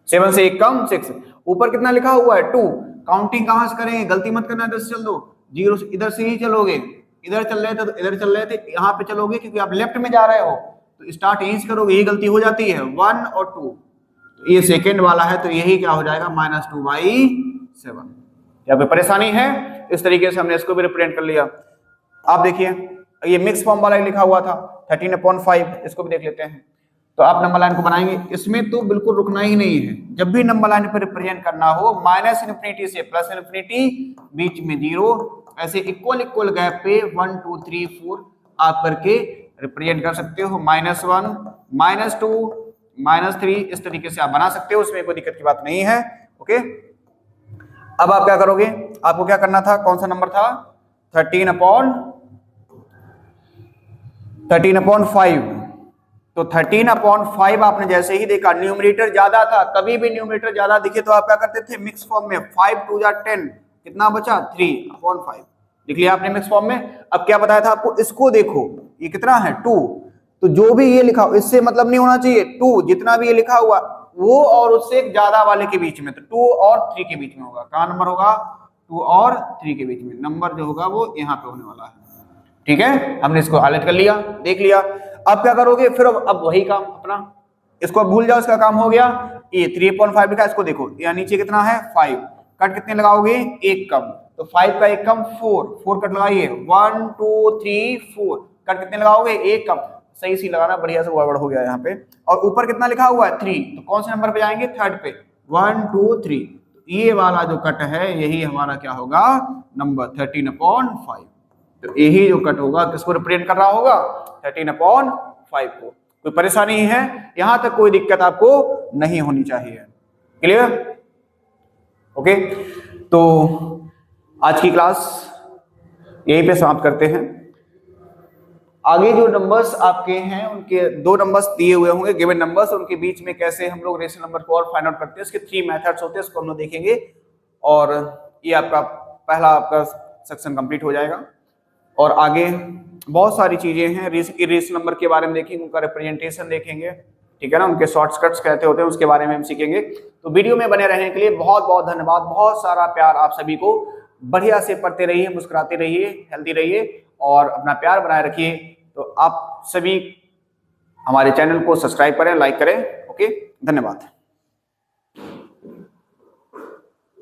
A: 7 से एक कम 6। ऊपर कितना लिखा हुआ है 2, काउंटिंग कहां से करेंगे, गलती मत करना, इधर से चल दो, 0 से इधर से ही चलोगे, इधर चल रहे थे तो इधर चल रहे थे, यहाँ पे चलोगे क्योंकि आप लेफ्ट में जा रहे हो तो स्टार्ट यहीं से करोगे, यही गलती हो जाती है 1 और 2। तो ये सेकेंड वाला है तो यही क्या हो जाएगा -2/7। यहाँ पे परेशानी है, इस तरीके से हमने इसको भी रिप्रेजेंट कर लिया। आप देखिए ये मिक्स फॉर्म वाला लिखा हुआ था 13/5, इसको भी देख लेते हैं। तो आप नंबर लाइन को बनाएंगे, इसमें तो बिल्कुल रुकना ही नहीं है। जब भी नंबर लाइन पर रिप्रेजेंट करना हो -∞ से +∞, बीच में 0, ऐसे इक्वल गैप पे 1 2 3 4 आप करके रिप्रेजेंट कर सकते हो। -1 -2 -3, इस तरीके से आप बना सकते हो, उसमें कोई दिक्कत की बात नहीं है। ओके, अब आप क्या करोगे, आपको क्या करना था, कौन सा नंबर था, 13/5। तो 13/5 आपने जैसे ही देखा न्यूमरेटर ज्यादा था, कभी भी न्यूमरेटर ज्यादा दिखे तो आप क्या करते थे, मिक्स फॉर्म में 5 2 10, कितना बचा 3/5, लिख लिया आपने मिक्स फॉर्म में। अब क्या बताया था आपको, इसको देखो ये कितना है 2, तो जो भी ये लिखा इससे मतलब नहीं होना चाहिए, 2 जितना भी ये लिखा हुआ वो और उससे ज्यादा वाले के बीच में, तो 2 और 3 के बीच में होगा। कहाँ नंबर होगा, 2 और 3 के बीच में नंबर जो होगा वो यहाँ पे होने वाला है। ठीक है, हमने इसको हाईलाइट कर लिया, देख लिया। अब क्या करोगे फिर, अब वही काम अपना, इसको अब भूल जाओ, इसका काम हो गया। ये 3/5 लिखा, इसको देखो यहाँ नीचे कितना है 5, कट कितने लगाओगे, एक कम, तो 5 का एक कम 4 कट लगाइए, 1 2 3 4, कट कितने लगाओगे, एक कम, सही सी लगाना, बढ़िया से गड़बड़ हो गया यहाँ पे। और ऊपर कितना लिखा हुआ है 3, तो कौन से नंबर पे जाएंगे, थर्ड पे, 1 2 3, ये वाला जो कट है यही हमारा क्या होगा, नंबर 13/5। तो यही जो कट होगा किसको रिप्रेजेंट कर रहा होगा, 13/5 को। कोई परेशानी है, यहां तक कोई दिक्कत आपको नहीं होनी चाहिए। Clear, okay. तो आज की क्लास यहीं पे समाप्त करते हैं। आगे जो नंबर्स आपके हैं उनके 2 नंबर्स दिए हुए होंगे, गिवन नंबर्स, उनके बीच में कैसे हम लोग रेशनल नंबर को और फाइंड आउट करते हैं, इसके 3 मेथड्स होते हैं, इसको हम लोग देखेंगे। और ये आपका पहला आपका सेक्शन कंप्लीट हो जाएगा। और आगे बहुत सारी चीजें हैं, रेशनल नंबर के बारे में देखेंगे, उनका रिप्रेजेंटेशन देखेंगे, ठीक है ना, उनके शॉर्टकट्स कहते होते हैं, उसके बारे में हम सीखेंगे। तो वीडियो में बने रहने के लिए बहुत बहुत धन्यवाद, बहुत सारा प्यार आप सभी को। बढ़िया से पढ़ते रहिए, मुस्कुराते रहिए, हेल्दी रहिए और अपना प्यार बनाए रखिए। तो आप सभी हमारे चैनल को सब्सक्राइब करें, लाइक करें। ओके, धन्यवाद।